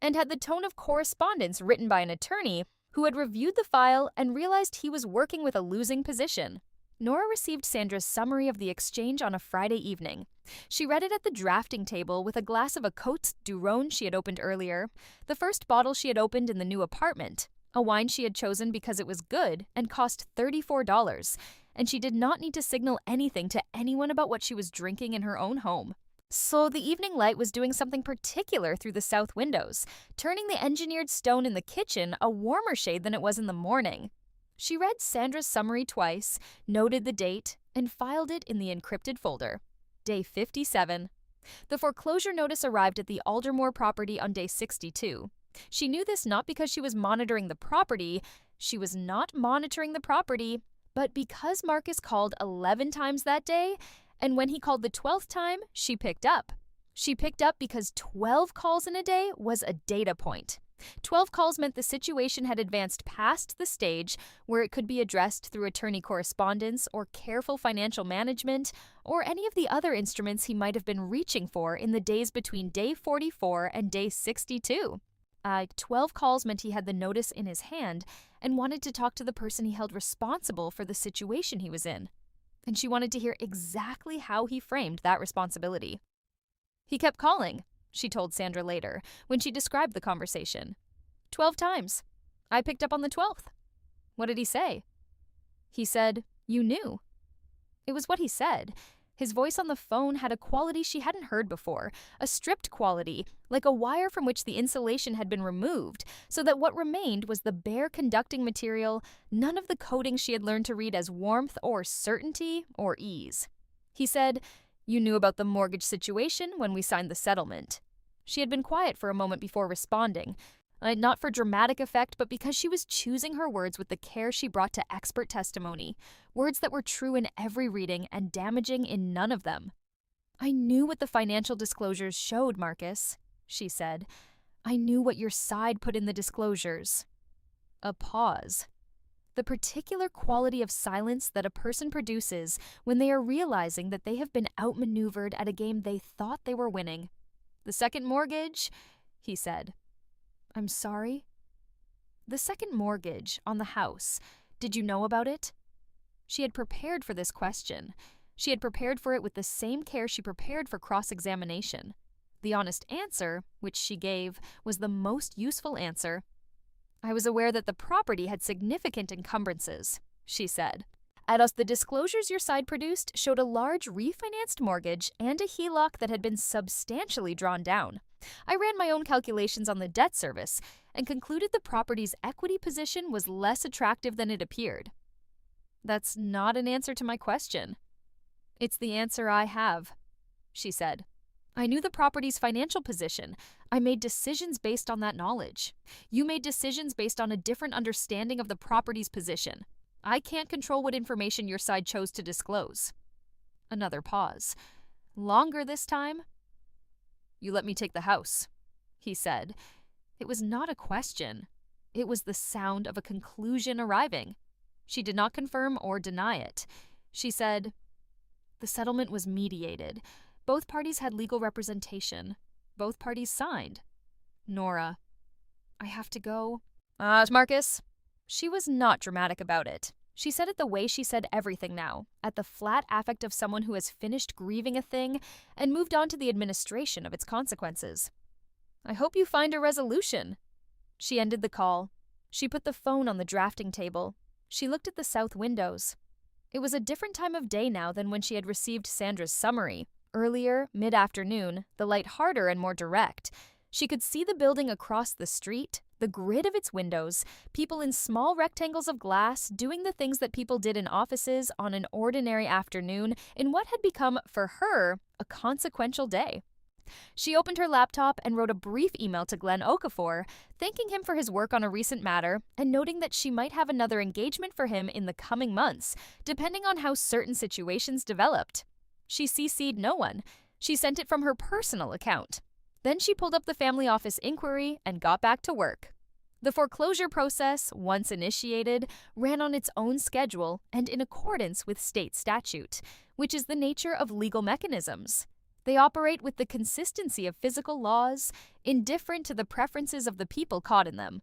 and had the tone of correspondence written by an attorney who had reviewed the file and realized he was working with a losing position. Nora received Sandra's summary of the exchange on a Friday evening. She read it at the drafting table with a glass of a Côte du Rhône she had opened earlier, the first bottle she had opened in the new apartment, a wine she had chosen because it was good and cost $34, and she did not need to signal anything to anyone about what she was drinking in her own home. So the evening light was doing something particular through the south windows, turning the engineered stone in the kitchen a warmer shade than it was in the morning. She read Sandra's summary twice, noted the date, and filed it in the encrypted folder. Day 57. The foreclosure notice arrived at the Aldermore property on day 62. She knew this not because she was monitoring the property. She was not monitoring the property, but because Marcus called 11 times that day, and when he called the 12th time, she picked up. She picked up because 12 calls in a day was a data point. 12 calls meant the situation had advanced past the stage where it could be addressed through attorney correspondence or careful financial management or any of the other instruments he might have been reaching for in the days between day 44 and day 62. 12 calls meant he had the notice in his hand and wanted to talk to the person he held responsible for the situation he was in. And she wanted to hear exactly how he framed that responsibility. "He kept calling," she told Sandra later, when she described the conversation. 12 times. I picked up on the 12th. "What did he say?" "He said, 'You knew.'" It was what he said. His voice on the phone had a quality she hadn't heard before, a stripped quality, like a wire from which the insulation had been removed, so that what remained was the bare conducting material, none of the coding she had learned to read as warmth or certainty or ease. He said, "You knew about the mortgage situation when we signed the settlement." She had been quiet for a moment before responding, not for dramatic effect, but because she was choosing her words with the care she brought to expert testimony, words that were true in every reading and damaging in none of them. "I knew what the financial disclosures showed, Marcus," she said. "I knew what your side put in the disclosures." A pause. The particular quality of silence that a person produces when they are realizing that they have been outmaneuvered at a game they thought they were winning. "The second mortgage," he said. "I'm sorry?" "The second mortgage on the house. Did you know about it?" She had prepared for this question. She had prepared for it with the same care she prepared for cross-examination. The honest answer, which she gave, was the most useful answer. "I was aware that the property had significant encumbrances," she said. The disclosures your side produced showed a large refinanced mortgage and a HELOC that had been substantially drawn down. I ran my own calculations on the debt service and concluded the property's equity position was less attractive than it appeared." "That's not an answer to my question." "It's the answer I have," she said. "I knew the property's financial position. I made decisions based on that knowledge. You made decisions based on a different understanding of the property's position. I can't control what information your side chose to disclose." Another pause. Longer this time. "You let me take the house," he said. It was not a question. It was the sound of a conclusion arriving. She did not confirm or deny it. She said, "The settlement was mediated. Both parties had legal representation. Both parties signed." Nora. "I have to go." Marcus." She was not dramatic about it. She said it the way she said everything now, at the flat affect of someone who has finished grieving a thing and moved on to the administration of its consequences. "I hope you find a resolution." She ended the call. She put the phone on the drafting table. She looked at the south windows. It was a different time of day now than when she had received Sandra's summary. Earlier, mid-afternoon, the light harder and more direct. She could see the building across the street, the grid of its windows, people in small rectangles of glass doing the things that people did in offices on an ordinary afternoon in what had become, for her, a consequential day. She opened her laptop and wrote a brief email to Glenn Okafor, thanking him for his work on a recent matter and noting that she might have another engagement for him in the coming months, depending on how certain situations developed. She CC'd no one. She sent it from her personal account. Then she pulled up the family office inquiry and got back to work. The foreclosure process, once initiated, ran on its own schedule and in accordance with state statute, which is the nature of legal mechanisms. They operate with the consistency of physical laws, indifferent to the preferences of the people caught in them.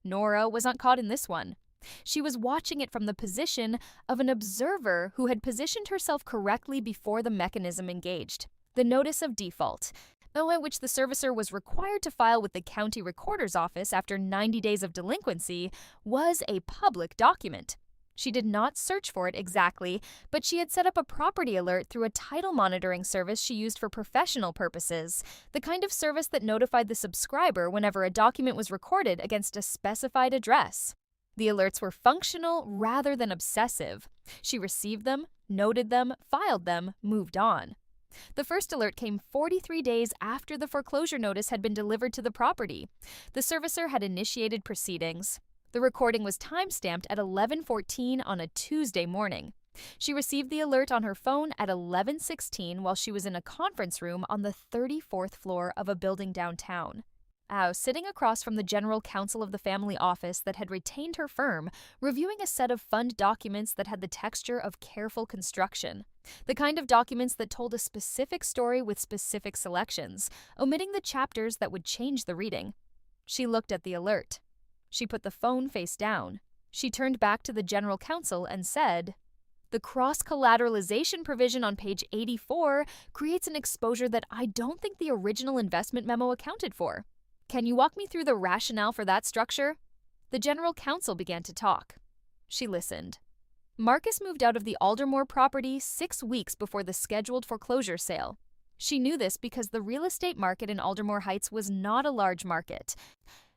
Nora was not caught in this one. She was watching it from the position of an observer who had positioned herself correctly before the mechanism engaged. The notice of default, which the servicer was required to file with the county recorder's office after 90 days of delinquency, was a public document. She did not search for it exactly, but she had set up a property alert through a title monitoring service she used for professional purposes, the kind of service that notified the subscriber whenever a document was recorded against a specified address. The alerts were functional rather than obsessive. She received them, noted them, filed them, moved on. The first alert came 43 days after the foreclosure notice had been delivered to the property. The servicer had initiated proceedings. The recording was time-stamped at 11:14 on a Tuesday morning. She received the alert on her phone at 11:16 while she was in a conference room on the 34th floor of a building downtown. Sitting across from the general counsel of the family office that had retained her firm, reviewing a set of fund documents that had the texture of careful construction. The kind of documents that told a specific story with specific selections, omitting the chapters that would change the reading. She looked at the alert. She put the phone face down. She turned back to the general counsel and said, "The cross-collateralization provision on page 84 creates an exposure that I don't think the original investment memo accounted for. Can you walk me through the rationale for that structure?" The general counsel began to talk. She listened. Marcus moved out of the Aldermore property 6 weeks before the scheduled foreclosure sale. She knew this because the real estate market in Aldermore Heights was not a large market,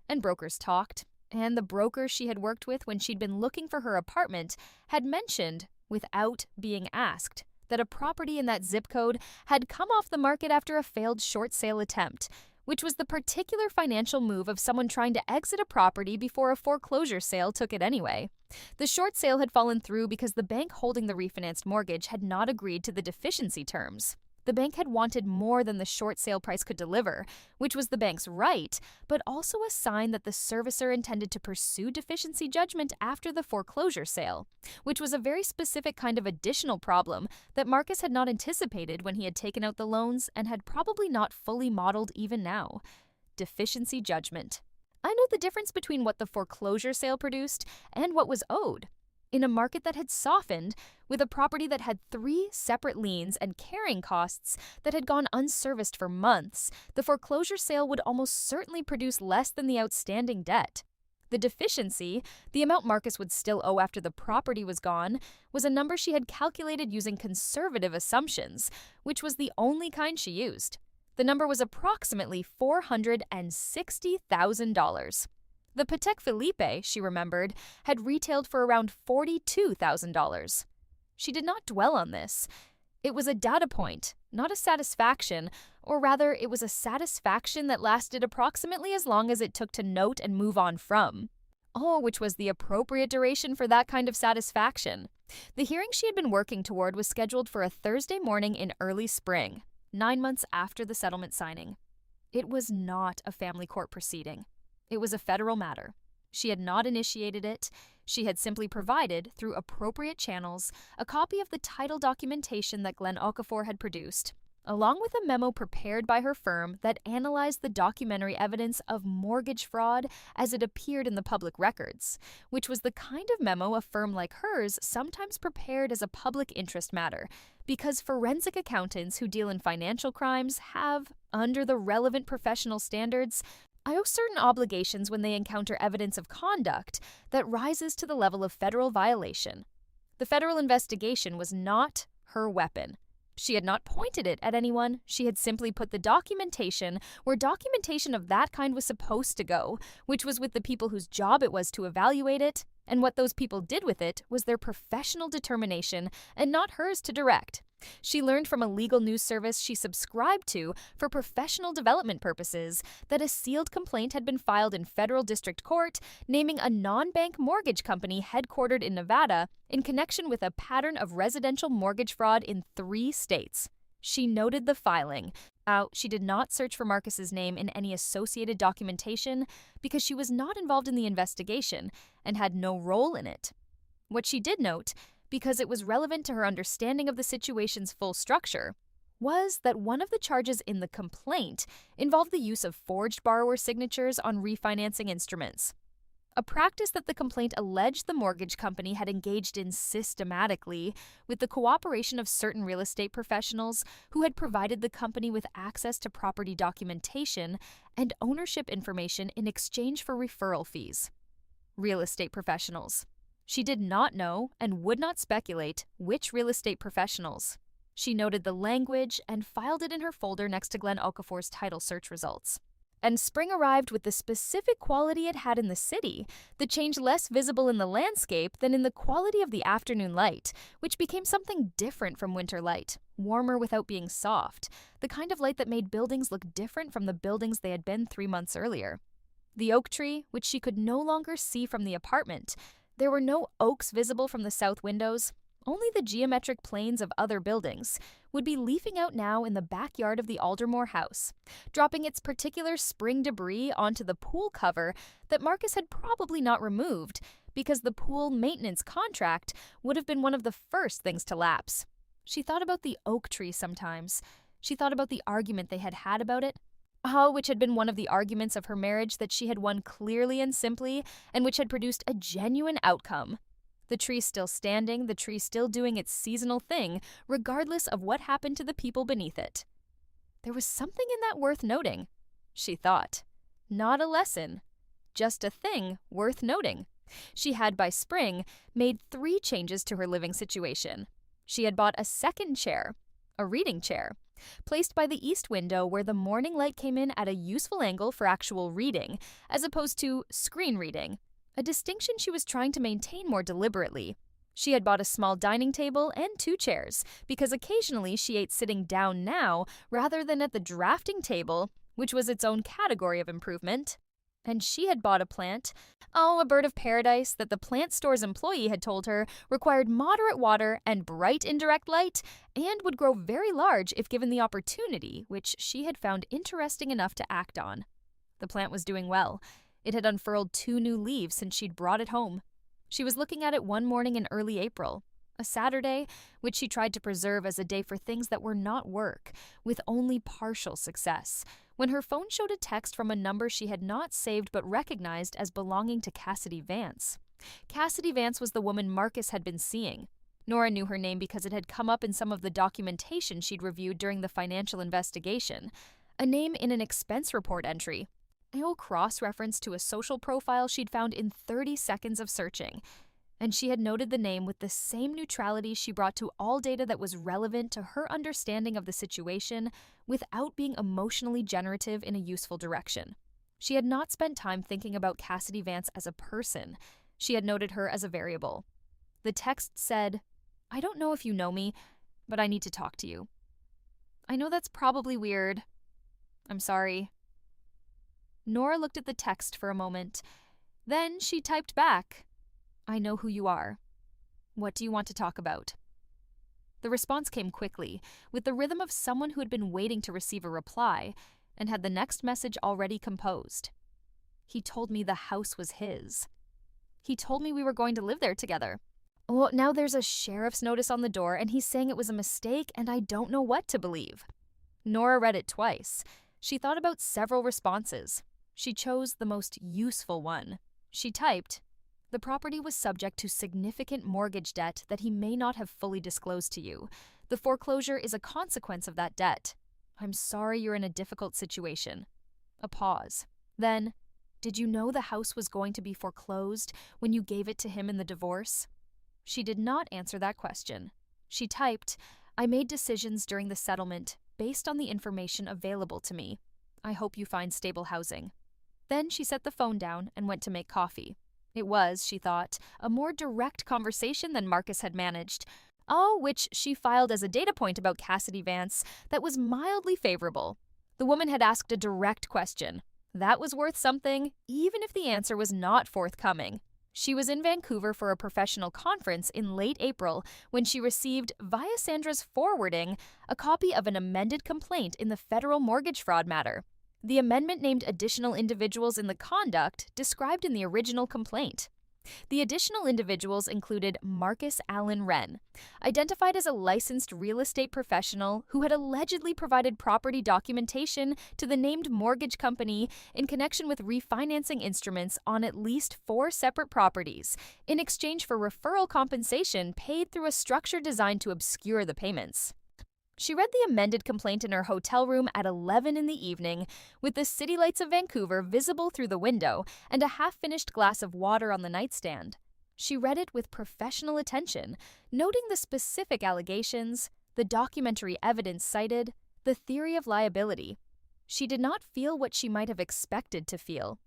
and brokers talked, and the broker she had worked with when she'd been looking for her apartment had mentioned, without being asked, that a property in that zip code had come off the market after a failed short sale attempt, which was the particular financial move of someone trying to exit a property before a foreclosure sale took it anyway. The short sale had fallen through because the bank holding the refinanced mortgage had not agreed to the deficiency terms. The bank had wanted more than the short sale price could deliver, which was the bank's right, but also a sign that the servicer intended to pursue deficiency judgment after the foreclosure sale, which was a very specific kind of additional problem that Marcus had not anticipated when he had taken out the loans and had probably not fully modeled even now. Deficiency judgment. I know the difference between what the foreclosure sale produced and what was owed. In a market that had softened, with a property that had 3 separate liens and carrying costs that had gone unserviced for months, the foreclosure sale would almost certainly produce less than the outstanding debt. The deficiency, the amount Marcus would still owe after the property was gone, was a number she had calculated using conservative assumptions, which was the only kind she used. The number was approximately $460,000. The Patek Philippe, she remembered, had retailed for around $42,000. She did not dwell on this. It was a data point, not a satisfaction, or rather, it was a satisfaction that lasted approximately as long as it took to note and move on from. Oh, which was the appropriate duration for that kind of satisfaction. The hearing she had been working toward was scheduled for a Thursday morning in early spring, 9 months after the settlement signing. It was not a family court proceeding. It was a federal matter. She had not initiated it. She had simply provided, through appropriate channels, a copy of the title documentation that Glenn Okafor had produced, along with a memo prepared by her firm that analyzed the documentary evidence of mortgage fraud as it appeared in the public records, which was the kind of memo a firm like hers sometimes prepared as a public interest matter, because forensic accountants who deal in financial crimes have, under the relevant professional standards, I owe certain obligations when they encounter evidence of conduct that rises to the level of federal violation. The federal investigation was not her weapon. She had not pointed it at anyone. She had simply put the documentation where documentation of that kind was supposed to go, which was with the people whose job it was to evaluate it, and what those people did with it was their professional determination and not hers to direct. She learned from a legal news service she subscribed to for professional development purposes that a sealed complaint had been filed in federal district court naming a non-bank mortgage company headquartered in Nevada in connection with a pattern of residential mortgage fraud in 3 states. She noted the filing. She did not search for Marcus's name in any associated documentation because she was not involved in the investigation and had no role in it. What she did note, because it was relevant to her understanding of the situation's full structure, was that one of the charges in the complaint involved the use of forged borrower signatures on refinancing instruments, a practice that the complaint alleged the mortgage company had engaged in systematically with the cooperation of certain real estate professionals who had provided the company with access to property documentation and ownership information in exchange for referral fees. Real estate professionals. She did not know and would not speculate which real estate professionals. She noted the language and filed it in her folder next to Glenn Okafor's title search results. And spring arrived with the specific quality it had in the city, the change less visible in the landscape than in the quality of the afternoon light, which became something different from winter light, warmer without being soft, the kind of light that made buildings look different from the buildings they had been 3 months earlier. The oak tree, which she could no longer see from the apartment. There were no oaks visible from the south windows, only the geometric planes of other buildings, would be leafing out now in the backyard of the Aldermore house, dropping its particular spring debris onto the pool cover that Marcus had probably not removed, because the pool maintenance contract would have been one of the first things to lapse. She thought about the oak tree sometimes. She thought about the argument they had had about it, which had been one of the arguments of her marriage that she had won clearly and simply, and which had produced a genuine outcome. The tree still standing, the tree still doing its seasonal thing, regardless of what happened to the people beneath it. There was something in that worth noting, she thought. Not a lesson, just a thing worth noting. She had, by spring, made 3 changes to her living situation. She had bought a second chair, a reading chair, placed by the east window where the morning light came in at a useful angle for actual reading, as opposed to screen reading, a distinction she was trying to maintain more deliberately. She had bought a small dining table and 2 chairs, because occasionally she ate sitting down now rather than at the drafting table, which was its own category of improvement. And she had bought a plant, a bird of paradise that the plant store's employee had told her required moderate water and bright indirect light and would grow very large if given the opportunity, which she had found interesting enough to act on. The plant was doing well. It had unfurled 2 new leaves since she'd brought it home. She was looking at it one morning in early April, a Saturday, which she tried to preserve as a day for things that were not work, with only partial success, when her phone showed a text from a number she had not saved but recognized as belonging to Cassidy Vance. Cassidy Vance was the woman Marcus had been seeing. Nora knew her name because it had come up in some of the documentation she'd reviewed during the financial investigation, a name in an expense report entry. A cross-reference to a social profile she'd found in 30 seconds of searching, and she had noted the name with the same neutrality she brought to all data that was relevant to her understanding of the situation without being emotionally generative in a useful direction. She had not spent time thinking about Cassidy Vance as a person. She had noted her as a variable. The text said, "I don't know if you know me, but I need to talk to you. I know that's probably weird. I'm sorry." Nora looked at the text for a moment. Then she typed back, "I know who you are. What do you want to talk about?" The response came quickly, with the rhythm of someone who had been waiting to receive a reply, and had the next message already composed. "He told me the house was his. He told me we were going to live there together. Well, now there's a sheriff's notice on the door, and he's saying it was a mistake, and I don't know what to believe." Nora read it twice. She thought about several responses. She chose the most useful one. She typed, "The property was subject to significant mortgage debt that he may not have fully disclosed to you. The foreclosure is a consequence of that debt. I'm sorry you're in a difficult situation." A pause. Then, "Did you know the house was going to be foreclosed when you gave it to him in the divorce?" She did not answer that question. She typed, "I made decisions during the settlement based on the information available to me. I hope you find stable housing." Then she set the phone down and went to make coffee. It was, she thought, a more direct conversation than Marcus had managed, all which she filed as a data point about Cassidy Vance that was mildly favorable. The woman had asked a direct question. That was worth something, even if the answer was not forthcoming. She was in Vancouver for a professional conference in late April when she received, via Sandra's forwarding, a copy of an amended complaint in the federal mortgage fraud matter. The amendment named additional individuals in the conduct described in the original complaint. The additional individuals included Marcus Allen Wren, identified as a licensed real estate professional who had allegedly provided property documentation to the named mortgage company in connection with refinancing instruments on at least 4 separate properties, in exchange for referral compensation paid through a structure designed to obscure the payments. She read the amended complaint in her hotel room at 11 in the evening, with the city lights of Vancouver visible through the window and a half-finished glass of water on the nightstand. She read it with professional attention, noting the specific allegations, the documentary evidence cited, the theory of liability. She did not feel what she might have expected to feel.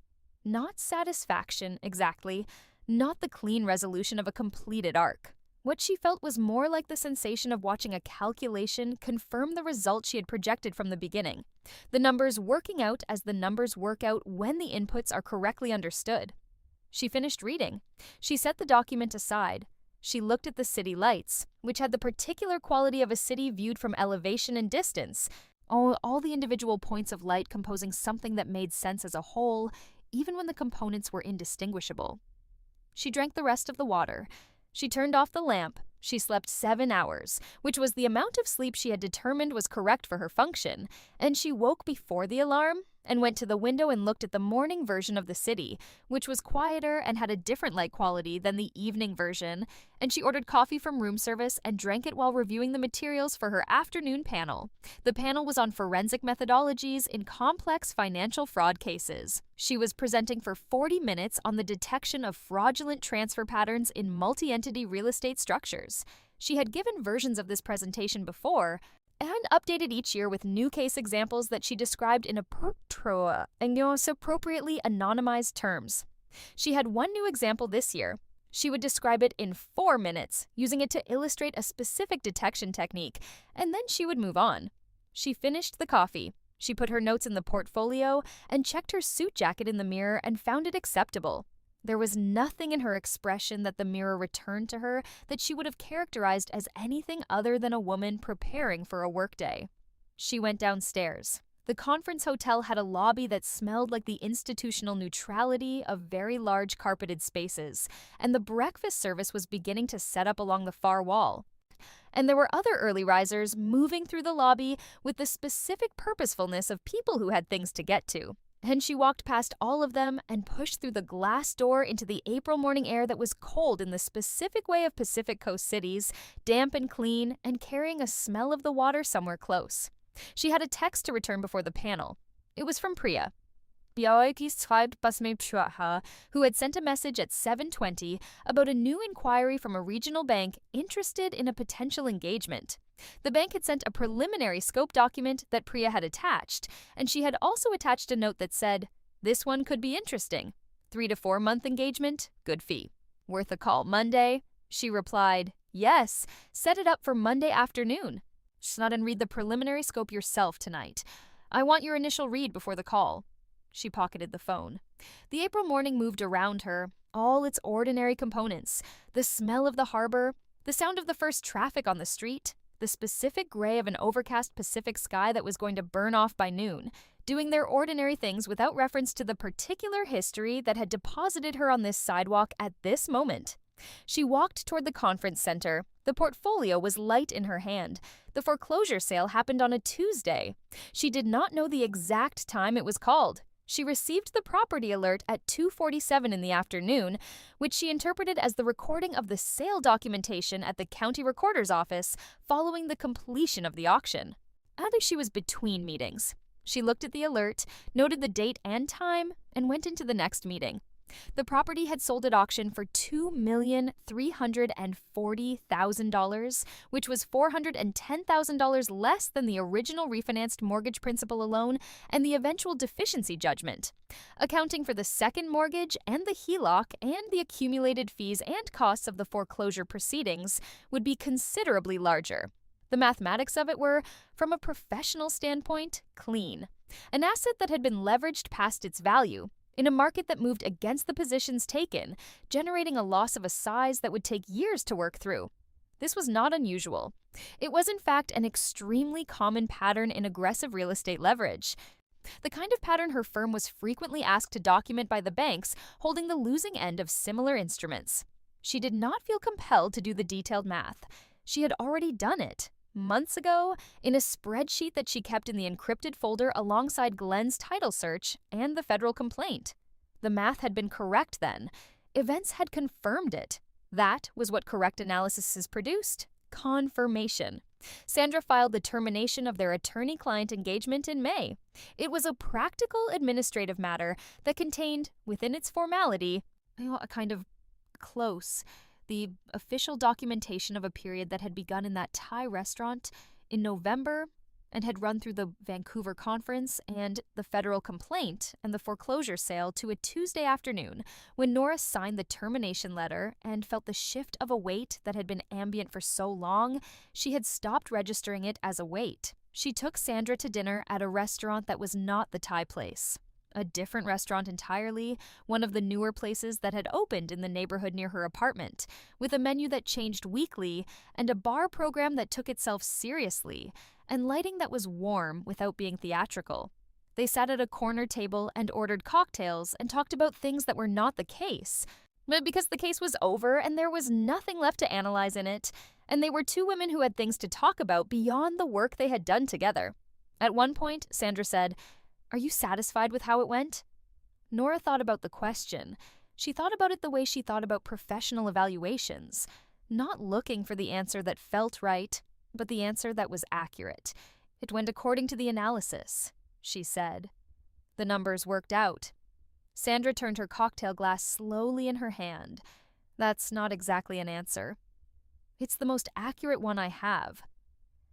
Not satisfaction, exactly, not the clean resolution of a completed arc. What she felt was more like the sensation of watching a calculation confirm the result she had projected from the beginning, the numbers working out as the numbers work out when the inputs are correctly understood. She finished reading. She set the document aside. She looked at the city lights, which had the particular quality of a city viewed from elevation and distance, all the individual points of light composing something that made sense as a whole, even when the components were indistinguishable. She drank the rest of the water. She turned off the lamp. She slept 7 hours, which was the amount of sleep she had determined was correct for her function, and she woke before the alarm, and went to the window and looked at the morning version of the city, which was quieter and had a different light quality than the evening version, and she ordered coffee from room service and drank it while reviewing the materials for her afternoon panel. The panel was on forensic methodologies in complex financial fraud cases. She was presenting for 40 minutes on the detection of fraudulent transfer patterns in multi-entity real estate structures. She had given versions of this presentation before, and updated each year with new case examples that she described in appropriately anonymized terms. She had one new example this year. She would describe it in 4 minutes, using it to illustrate a specific detection technique, and then she would move on. She finished the coffee. She put her notes in the portfolio and checked her suit jacket in the mirror and found it acceptable. There was nothing in her expression that the mirror returned to her that she would have characterized as anything other than a woman preparing for a workday. She went downstairs. The conference hotel had a lobby that smelled like the institutional neutrality of very large carpeted spaces, and the breakfast service was beginning to set up along the far wall. And there were other early risers moving through the lobby with the specific purposefulness of people who had things to get to. And she walked past all of them and pushed through the glass door into the April morning air that was cold in the specific way of Pacific Coast cities, damp and clean, and carrying a smell of the water somewhere close. She had a text to return before the panel. It was from Priya, who had sent a message at 7:20 about a new inquiry from a regional bank interested in a potential engagement. The bank had sent a preliminary scope document that Priya had attached, and she had also attached a note that said, "This one could be interesting. 3 to 4 month engagement, good fee. Worth a call Monday?" She replied, "Yes, set it up for Monday afternoon. Snod and read the preliminary scope yourself tonight. I want your initial read before the call." She pocketed the phone. The April morning moved around her, all its ordinary components, the smell of the harbor, the sound of the first traffic on the street, the specific gray of an overcast Pacific sky that was going to burn off by noon, doing their ordinary things without reference to the particular history that had deposited her on this sidewalk at this moment. She walked toward the conference center. The portfolio was light in her hand. The foreclosure sale happened on a Tuesday. She did not know the exact time it was called. She received the property alert at 2:47 in the afternoon, which she interpreted as the recording of the sale documentation at the county recorder's office following the completion of the auction. Either she was between meetings. She looked at the alert, noted the date and time, and went into the next meeting. The property had sold at auction for $2,340,000, which was $410,000 less than the original refinanced mortgage principal alone and the eventual deficiency judgment. Accounting for the second mortgage and the HELOC and the accumulated fees and costs of the foreclosure proceedings would be considerably larger. The mathematics of it were, from a professional standpoint, clean. An asset that had been leveraged past its value, in a market that moved against the positions taken, generating a loss of a size that would take years to work through. This was not unusual. It was in fact an extremely common pattern in aggressive real estate leverage. The kind of pattern her firm was frequently asked to document by the banks holding the losing end of similar instruments. She did not feel compelled to do the detailed math. She had already done it. Months ago, in a spreadsheet that she kept in the encrypted folder alongside Glenn's title search and the federal complaint. The math had been correct then. Events had confirmed it. That was what correct analysis produced. Confirmation. Sandra filed the termination of their attorney-client engagement in May. It was a practical administrative matter that contained, within its formality, a kind of close, the official documentation of a period that had begun in that Thai restaurant in November and had run through the Vancouver conference and the federal complaint and the foreclosure sale to a Tuesday afternoon when Nora signed the termination letter and felt the shift of a weight that had been ambient for so long, she had stopped registering it as a weight. She took Sandra to dinner at a restaurant that was not the Thai place. A different restaurant entirely, one of the newer places that had opened in the neighborhood near her apartment, with a menu that changed weekly and a bar program that took itself seriously, and lighting that was warm without being theatrical. They sat at a corner table and ordered cocktails and talked about things that were not the case. But because the case was over and there was nothing left to analyze in it, and they were two women who had things to talk about beyond the work they had done together. At one point, Sandra said, Are you satisfied with how it went? Nora thought about the question. She thought about it the way she thought about professional evaluations, not looking for the answer that felt right, but the answer that was accurate. It went according to the analysis, she said. The numbers worked out. Sandra turned her cocktail glass slowly in her hand. That's not exactly an answer. It's the most accurate one I have.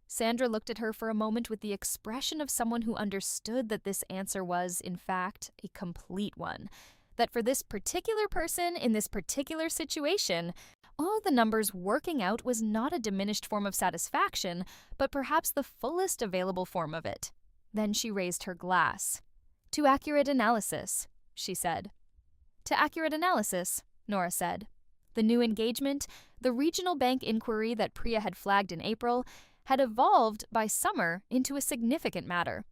Sandra looked at her for a moment with the expression of someone who understood that this answer was, in fact, a complete one. That for this particular person in this particular situation, all the numbers working out was not a diminished form of satisfaction, but perhaps the fullest available form of it. Then she raised her glass. To accurate analysis, she said. To accurate analysis, Nora said. The new engagement, the regional bank inquiry that Priya had flagged in April, had evolved by summer into a significant matter.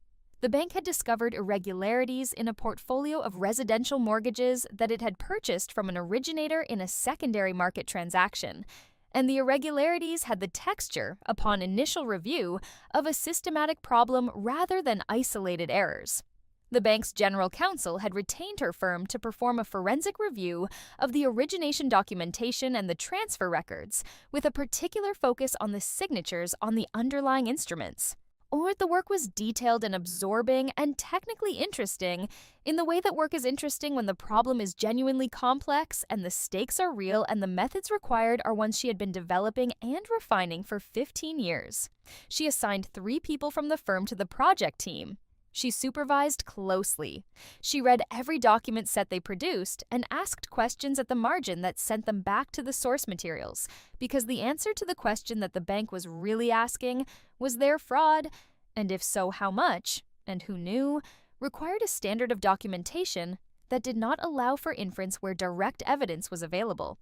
The bank had discovered irregularities in a portfolio of residential mortgages that it had purchased from an originator in a secondary market transaction, and the irregularities had the texture, upon initial review, of a systematic problem rather than isolated errors. The bank's general counsel had retained her firm to perform a forensic review of the origination documentation and the transfer records, with a particular focus on the signatures on the underlying instruments. Or the work was detailed and absorbing and technically interesting in the way that work is interesting when the problem is genuinely complex and the stakes are real and the methods required are ones she had been developing and refining for 15 years. She assigned 3 people from the firm to the project team. She supervised closely. She read every document set they produced and asked questions at the margin that sent them back to the source materials, because the answer to the question that the bank was really asking, was there fraud, and if so, how much, and who knew, required a standard of documentation that did not allow for inference where direct evidence was available.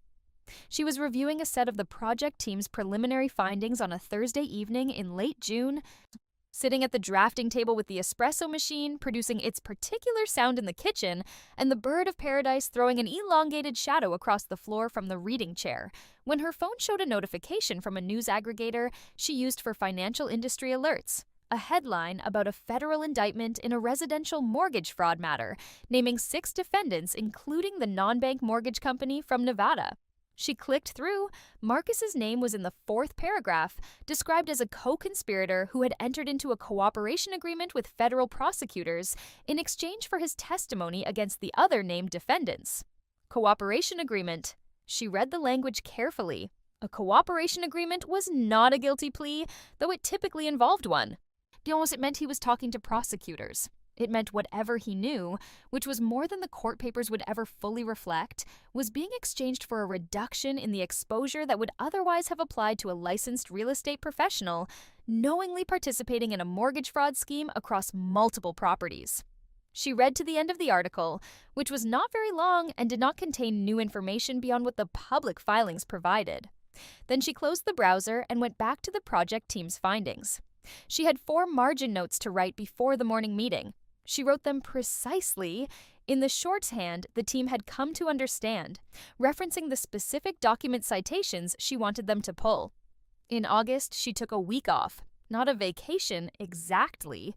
She was reviewing a set of the project team's preliminary findings on a Thursday evening in late June, sitting at the drafting table with the espresso machine producing its particular sound in the kitchen, and the bird of paradise throwing an elongated shadow across the floor from the reading chair, when her phone showed a notification from a news aggregator she used for financial industry alerts. A headline about a federal indictment in a residential mortgage fraud matter, naming 6 defendants, including the non-bank mortgage company from Nevada. She clicked through. Marcus's name was in the 4th paragraph, described as a co-conspirator who had entered into a cooperation agreement with federal prosecutors in exchange for his testimony against the other named defendants. Cooperation agreement. She read the language carefully. A cooperation agreement was not a guilty plea, though it typically involved one. It meant he was talking to prosecutors. It meant whatever he knew, which was more than the court papers would ever fully reflect, was being exchanged for a reduction in the exposure that would otherwise have applied to a licensed real estate professional, knowingly participating in a mortgage fraud scheme across multiple properties. She read to the end of the article, which was not very long and did not contain new information beyond what the public filings provided. Then she closed the browser and went back to the project team's findings. She had 4 margin notes to write before the morning meeting. She wrote them precisely in the shorthand the team had come to understand, referencing the specific document citations she wanted them to pull. In August, she took a week off, not a vacation exactly,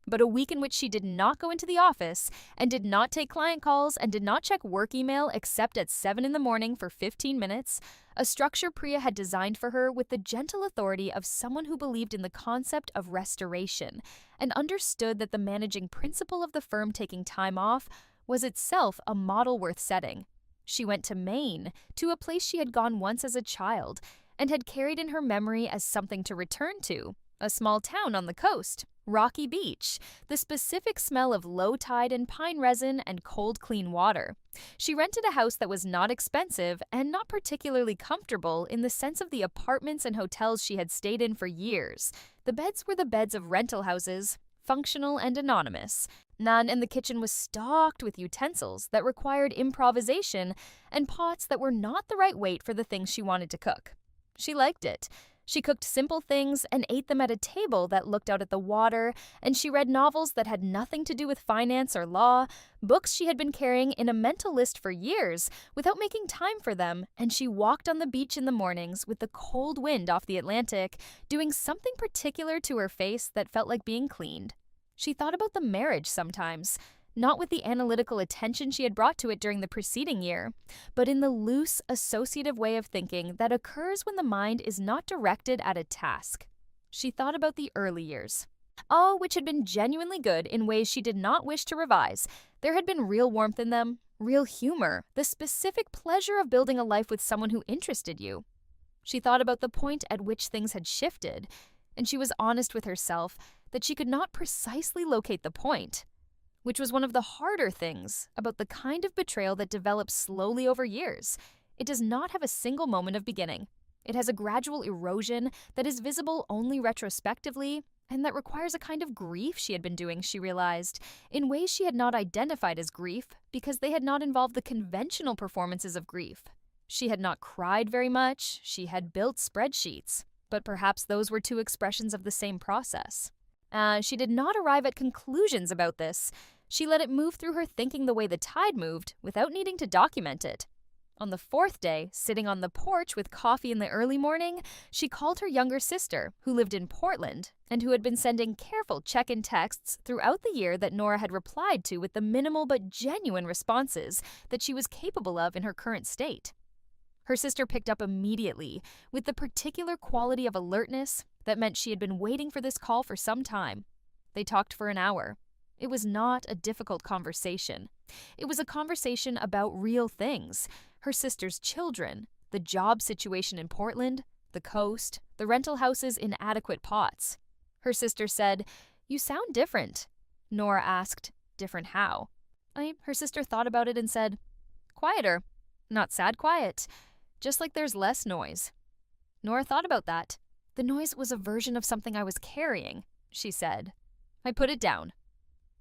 but a week in which she did not go into the office and did not take client calls and did not check work email except at 7 in the morning for 15 minutes, a structure Priya had designed for her with the gentle authority of someone who believed in the concept of restoration and understood that the managing principle of the firm taking time off was itself a model worth setting. She went to Maine, to a place she had gone once as a child and had carried in her memory as something to return to, a small town on the coast. Rocky Beach, the specific smell of low tide and pine resin and cold, clean water. She rented a house that was not expensive and not particularly comfortable in the sense of the apartments and hotels she had stayed in for years. The beds were the beds of rental houses, functional and anonymous. None, and the kitchen was stocked with utensils that required improvisation and pots that were not the right weight for the things she wanted to cook. She liked it. She cooked simple things and ate them at a table that looked out at the water, and she read novels that had nothing to do with finance or law, books she had been carrying in a mental list for years without making time for them, and she walked on the beach in the mornings with the cold wind off the Atlantic, doing something particular to her face that felt like being cleaned. She thought about the marriage sometimes, not with the analytical attention she had brought to it during the preceding year, but in the loose, associative way of thinking that occurs when the mind is not directed at a task. She thought about the early years, all which had been genuinely good in ways she did not wish to revise. There had been real warmth in them, real humor, the specific pleasure of building a life with someone who interested you. She thought about the point at which things had shifted, and she was honest with herself that she could not precisely locate the point, which was one of the harder things about the kind of betrayal that develops slowly over years. It does not have a single moment of beginning. It has a gradual erosion that is visible only retrospectively, and that requires a kind of grief she had been doing, she realized, in ways she had not identified as grief because they had not involved the conventional performances of grief. She had not cried very much, she had built spreadsheets, but perhaps those were two expressions of the same process. She did not arrive at conclusions about this. She let it move through her thinking the way the tide moved without needing to document it. On the fourth day, sitting on the porch with coffee in the early morning, she called her younger sister, who lived in Portland, and who had been sending careful check-in texts throughout the year that Nora had replied to with the minimal but genuine responses that she was capable of in her current state. Her sister picked up immediately, with the particular quality of alertness that meant she had been waiting for this call for some time. They talked for an hour. It was not a difficult conversation. It was a conversation about real things: her sister's children, the job situation in Portland, the coast, the rental house's inadequate pots. Her sister said, "You sound different." Nora asked, "Different how?" Her sister thought about it and said, "Quieter. Not sad quiet. Just like there's less noise." Nora thought about that. "The noise was a version of something I was carrying," she said. I put it down.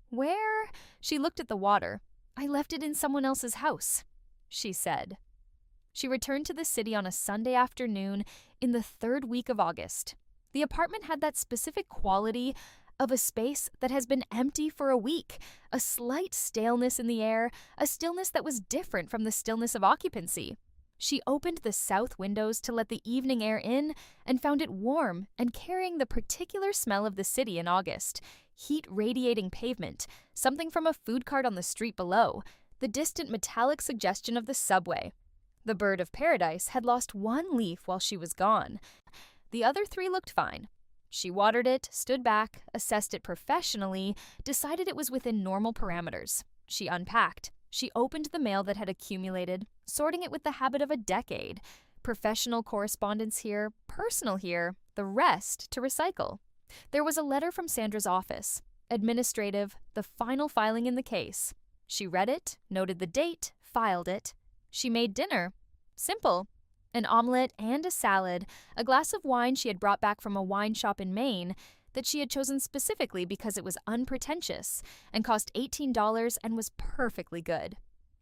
"Where?" She looked at the water. "I left it in someone else's house," she said. She returned to the city on a Sunday afternoon in the third week of August. The apartment had that specific quality of a space that has been empty for a week, a slight staleness in the air, a stillness that was different from the stillness of occupancy. She opened the south windows to let the evening air in and found it warm and carrying the particular smell of the city in August: heat radiating pavement, something from a food cart on the street below, the distant metallic suggestion of the subway. The bird of paradise had lost one leaf while she was gone. The other three looked fine. She watered it, stood back, assessed it professionally, decided it was within normal parameters. She unpacked. She opened the mail that had accumulated, sorting it with the habit of a decade. Professional correspondence here, personal here, the rest to recycle. There was a letter from Sandra's office. Administrative, the final filing in the case. She read it, noted the date, filed it. She made dinner. Simple. An omelet and a salad, a glass of wine she had brought back from a wine shop in Maine that she had chosen specifically because it was unpretentious and cost $18 and was perfectly good.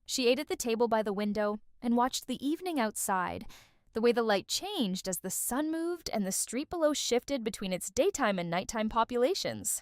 She ate at the table by the window and watched the evening outside, the way the light changed as the sun moved and the street below shifted between its daytime and nighttime populations.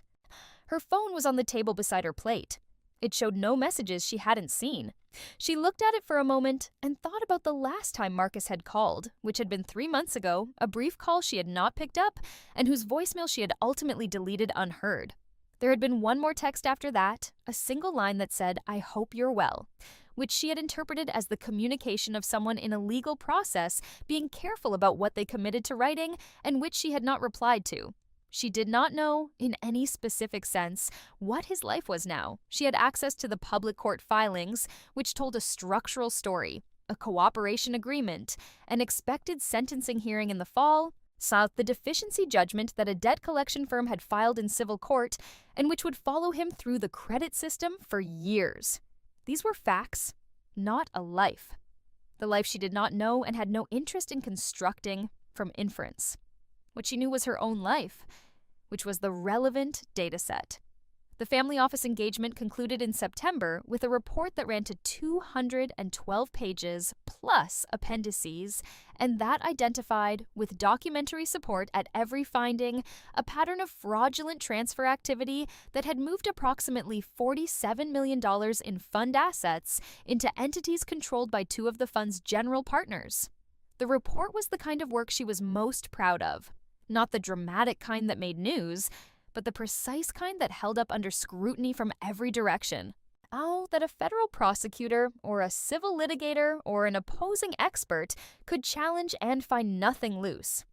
Her phone was on the table beside her plate. It showed no messages she hadn't seen. She looked at it for a moment and thought about the last time Marcus had called, which had been 3 months ago, a brief call she had not picked up and whose voicemail she had ultimately deleted unheard. There had been one more text after that, a single line that said, "I hope you're well," which she had interpreted as the communication of someone in a legal process being careful about what they committed to writing and which she had not replied to. She did not know, in any specific sense, what his life was now. She had access to the public court filings, which told a structural story, a cooperation agreement, an expected sentencing hearing in the fall, saw the deficiency judgment that a debt collection firm had filed in civil court, and which would follow him through the credit system for years. These were facts, not a life. The life she did not know and had no interest in constructing from inference. What she knew was her own life, which was the relevant data set. The family office engagement concluded in September with a report that ran to 212 pages plus appendices, and that identified, with documentary support at every finding, a pattern of fraudulent transfer activity that had moved approximately $47 million in fund assets into entities controlled by two of the fund's general partners. The report was the kind of work she was most proud of. Not the dramatic kind that made news, but the precise kind that held up under scrutiny from every direction. Oh, that a federal prosecutor, or a civil litigator, or an opposing expert could challenge and find nothing loose.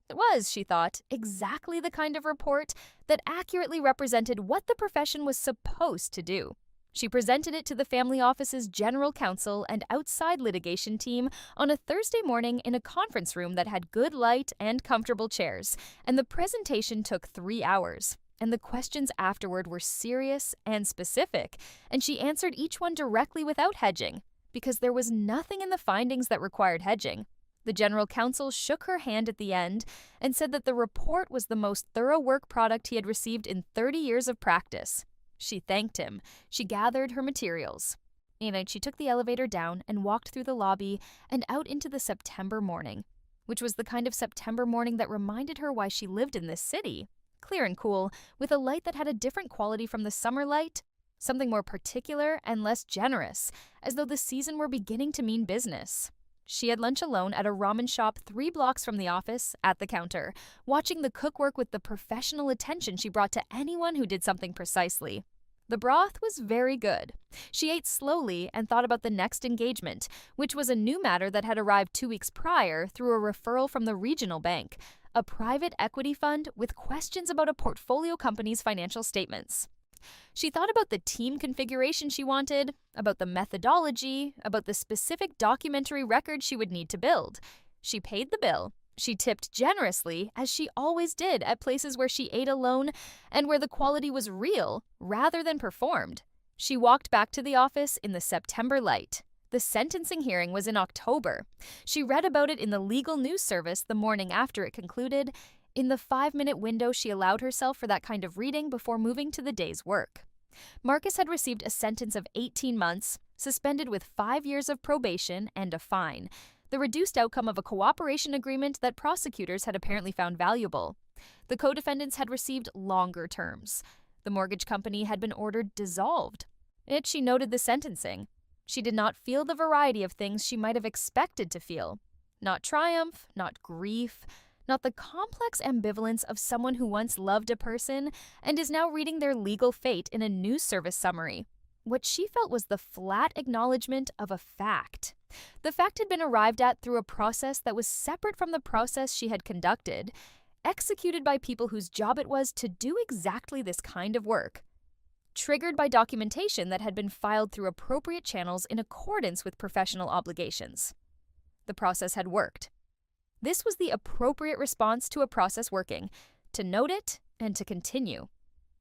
It was, she thought, exactly the kind of report that accurately represented what the profession was supposed to do. She presented it to the family office's general counsel and outside litigation team on a Thursday morning in a conference room that had good light and comfortable chairs, and the presentation took 3 hours. And the questions afterward were serious and specific, and she answered each one directly without hedging, because there was nothing in the findings that required hedging. The general counsel shook her hand at the end and said that the report was the most thorough work product he had received in 30 years of practice. She thanked him. She gathered her materials. And she took the elevator down and walked through the lobby and out into the September morning, which was the kind of September morning that reminded her why she lived in this city. Clear and cool, with a light that had a different quality from the summer light, something more particular and less generous, as though the season were beginning to mean business. She had lunch alone at a ramen shop 3 blocks from the office, at the counter, watching the cook work with the professional attention she brought to anyone who did something precisely. The broth was very good. She ate slowly and thought about the next engagement, which was a new matter that had arrived 2 weeks prior through a referral from the regional bank, a private equity fund with questions about a portfolio company's financial statements. She thought about the team configuration she wanted, about the methodology, about the specific documentary record she would need to build. She paid the bill. She tipped generously, as she always did at places where she ate alone and where the quality was real rather than performed. She walked back to the office in the September light. The sentencing hearing was in October. She read about it in the legal news service the morning after it concluded, in the 5-minute window she allowed herself for that kind of reading before moving to the day's work. Marcus had received a sentence of 18 months, suspended with 5 years of probation and a fine, the reduced outcome of a cooperation agreement that prosecutors had apparently found valuable. The co-defendants had received longer terms. The mortgage company had been ordered dissolved. Yet she noted the sentencing. She did not feel the variety of things she might have expected to feel. Not triumph, not grief, not the complex ambivalence of someone who once loved a person and is now reading their legal fate in a news service summary. What she felt was the flat acknowledgement of a fact. The fact had been arrived at through a process that was separate from the process she had conducted, executed by people whose job it was to do exactly this kind of work, triggered by documentation that had been filed through appropriate channels in accordance with professional obligations. The process had worked. This was the appropriate response to a process working, to note it and to continue.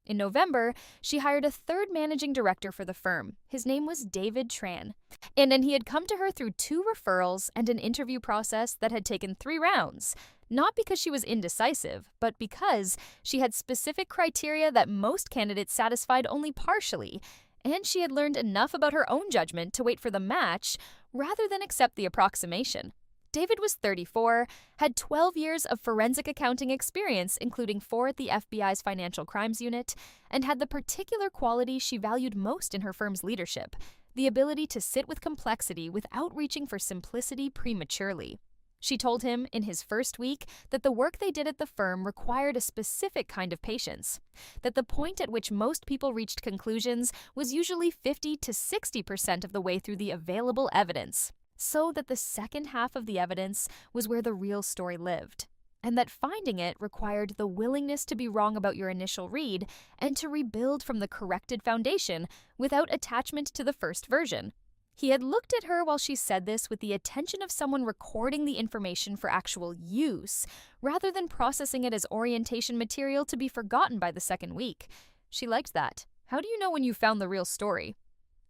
In November, she hired a 3rd managing director for the firm. His name was David Tran, and he had come to her through 2 referrals and an interview process that had taken 3 rounds, not because she was indecisive, but because she had specific criteria that most candidates satisfied only partially, and she had learned enough about her own judgment to wait for the match rather than accept the approximation. David was 34, had 12 years of forensic accounting experience, including 4 at the FBI's Financial Crimes Unit, and had the particular quality she valued most in her firm's leadership, the ability to sit with complexity without reaching for simplicity prematurely. She told him in his first week that the work they did at the firm required a specific kind of patience, that the point at which most people reached conclusions was usually 50 to 60% of the way through the available evidence, so that the second half of the evidence was where the real story lived, and that finding it required the willingness to be wrong about your initial read and to rebuild from the corrected foundation without attachment to the first version. He had looked at her while she said this with the attention of someone recording the information for actual use, rather than processing it as orientation material to be forgotten by the second week. She liked that. "How do you know when you found the real story?"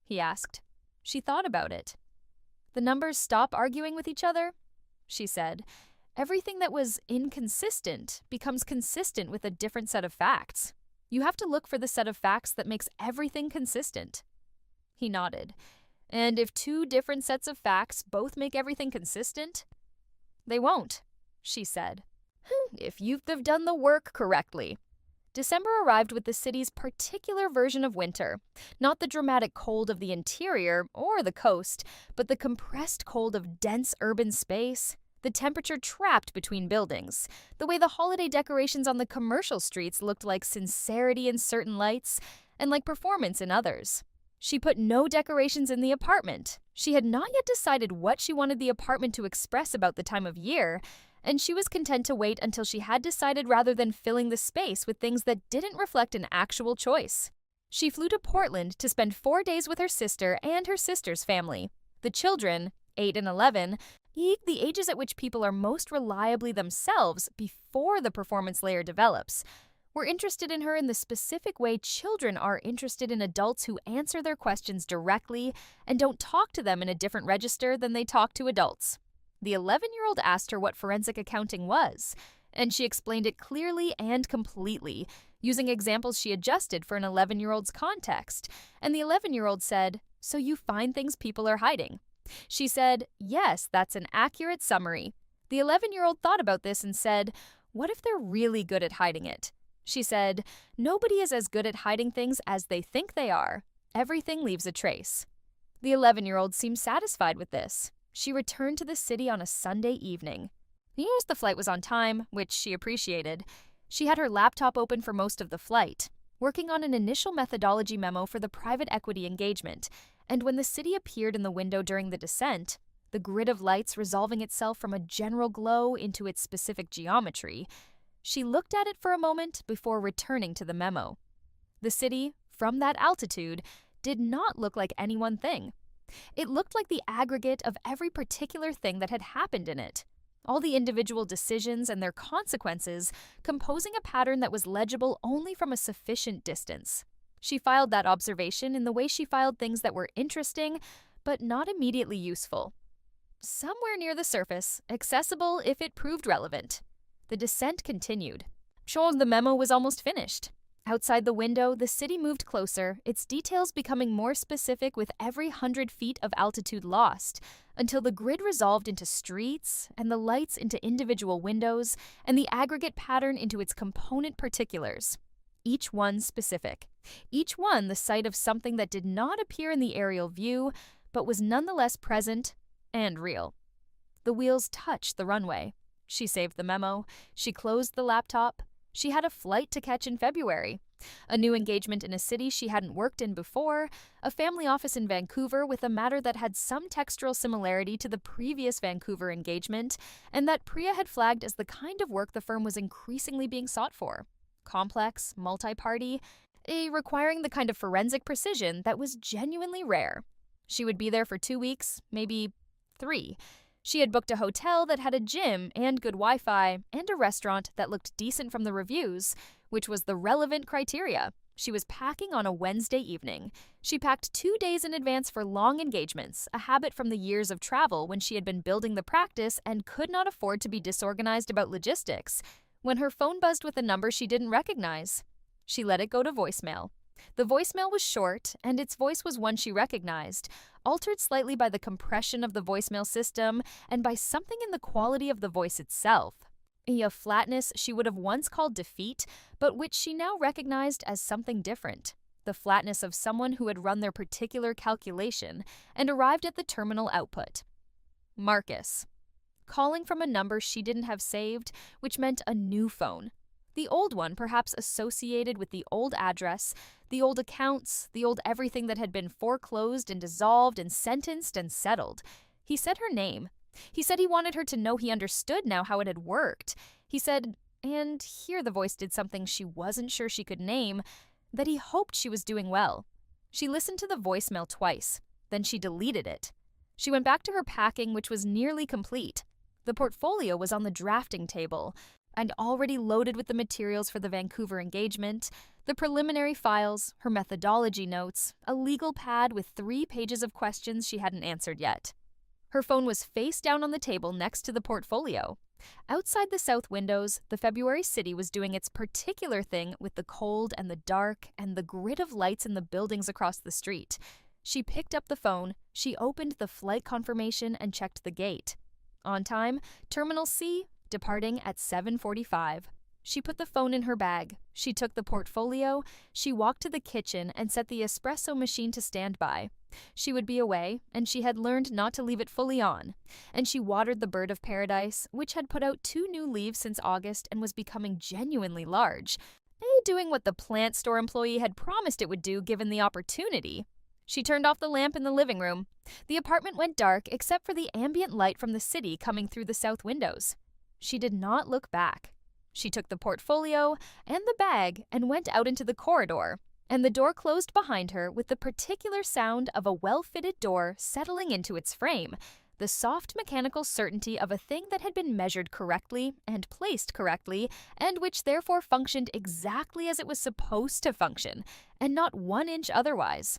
he asked. She thought about it. "The numbers stop arguing with each other," she said. "Everything that was inconsistent becomes consistent with a different set of facts. You have to look for the set of facts that makes everything consistent." He nodded. "And if 2 different sets of facts both make everything consistent?" "They won't," she said. "If you've done the work correctly." December arrived with the city's particular version of winter, not the dramatic cold of the interior or the coast, but the compressed cold of dense urban space, the temperature trapped between buildings, the way the holiday decorations on the commercial streets looked like sincerity in certain lights and like performance in others. She put no decorations in the apartment. She had not yet decided what she wanted the apartment to express about the time of year, and she was content to wait until she had decided rather than filling the space with things that didn't reflect an actual choice. She flew to Portland to spend 4 days with her sister and her sister's family. The children, 8 and 11, the ages at which people are most reliably themselves before the performance layer develops, were interested in her in the specific way children are interested in adults who answer their questions directly and don't talk to them in a different register than they talk to adults. The 11-year-old asked her what forensic accounting was, and she explained it clearly and completely, using examples she adjusted for an 11-year-old's context. And the 11-year-old said, "So you find things people are hiding?" She said, "Yes, that's an accurate summary." The 11-year-old thought about this and said, "What if they're really good at hiding it?" She said, "Nobody is as good at hiding things as they think they are. Everything leaves a trace." The 11-year-old seemed satisfied with this. She returned to the city on a Sunday evening. Yes, the flight was on time, which she appreciated. She had her laptop open for most of the flight, working on an initial methodology memo for the private equity engagement, and when the city appeared in the window during the descent, the grid of lights resolving itself from a general glow into its specific geometry, she looked at it for a moment before returning to the memo. The city, from that altitude, did not look like any one thing. It looked like the aggregate of every particular thing that had happened in it, all the individual decisions and their consequences composing a pattern that was legible only from a sufficient distance. She filed that observation in the way she filed things that were interesting, but not immediately useful. Somewhere near the surface, accessible if it proved relevant. The descent continued. Sure, the memo was almost finished. Outside the window, the city moved closer, its details becoming more specific with every 100 feet of altitude lost, until the grid resolved into streets, and the lights into individual windows, and the aggregate pattern into its component particulars. Each one specific. Each one the site of something that did not appear in the aerial view, but was nonetheless present and real. The wheels touched the runway. She saved the memo. She closed the laptop. She had a flight to catch in February, a new engagement in a city she hadn't worked in before, a family office in Vancouver with a matter that had some textural similarity to the previous Vancouver engagement, and that Priya had flagged as the kind of work the firm was increasingly being sought for. Complex, multi-party, requiring the kind of forensic precision that was genuinely rare. She would be there for 2 weeks, maybe 3. She had booked a hotel that had a gym and good Wi-Fi and a restaurant that looked decent from the reviews, which was the relevant criteria. She was packing on a Wednesday evening. She packed 2 days in advance for long engagements, a habit from the years of travel when she had been building the practice and could not afford to be disorganized about logistics, when her phone buzzed with a number she didn't recognize. She let it go to voicemail. The voicemail was short, and its voice was one she recognized, altered slightly by the compression of the voicemail system and by something in the quality of the voice itself. A flatness she would have once called defeat, but which she now recognized as something different. The flatness of someone who had run their particular calculation and arrived at the terminal output. Marcus. Calling from a number she didn't have saved, which meant a new phone. The old one perhaps associated with the old address, the old accounts, the old everything that had been foreclosed and dissolved and sentenced and settled. He said her name. He said he wanted her to know he understood now how it had worked. He said, and here the voice did something she wasn't sure she could name, that he hoped she was doing well. She listened to the voicemail twice. Then she deleted it. She went back to her packing, which was nearly complete. The portfolio was on the drafting table and already loaded with the materials for the Vancouver engagement, the preliminary files, her methodology notes, a legal pad with 3 pages of questions she hadn't answered yet. Her phone was face down on the table next to the portfolio. Outside the south windows, the February city was doing its particular thing with the cold and the dark and the grid of lights in the buildings across the street. She picked up the phone, she opened the flight confirmation and checked the gate. On time, Terminal C, departing at 7:45. She put the phone in her bag. She took the portfolio. She walked to the kitchen and set the espresso machine to stand by. She would be away, and she had learned not to leave it fully on. And she watered the bird of paradise, which had put out 2 new leaves since August and was becoming genuinely large, doing what the plant store employee had promised it would do given the opportunity. She turned off the lamp in the living room. The apartment went dark except for the ambient light from the city coming through the south windows. She did not look back. She took the portfolio and the bag and went out into the corridor, and the door closed behind her with the particular sound of a well-fitted door settling into its frame, the soft mechanical certainty of a thing that had been measured correctly and placed correctly, and which therefore functioned exactly as it was supposed to function, and not 1 inch otherwise.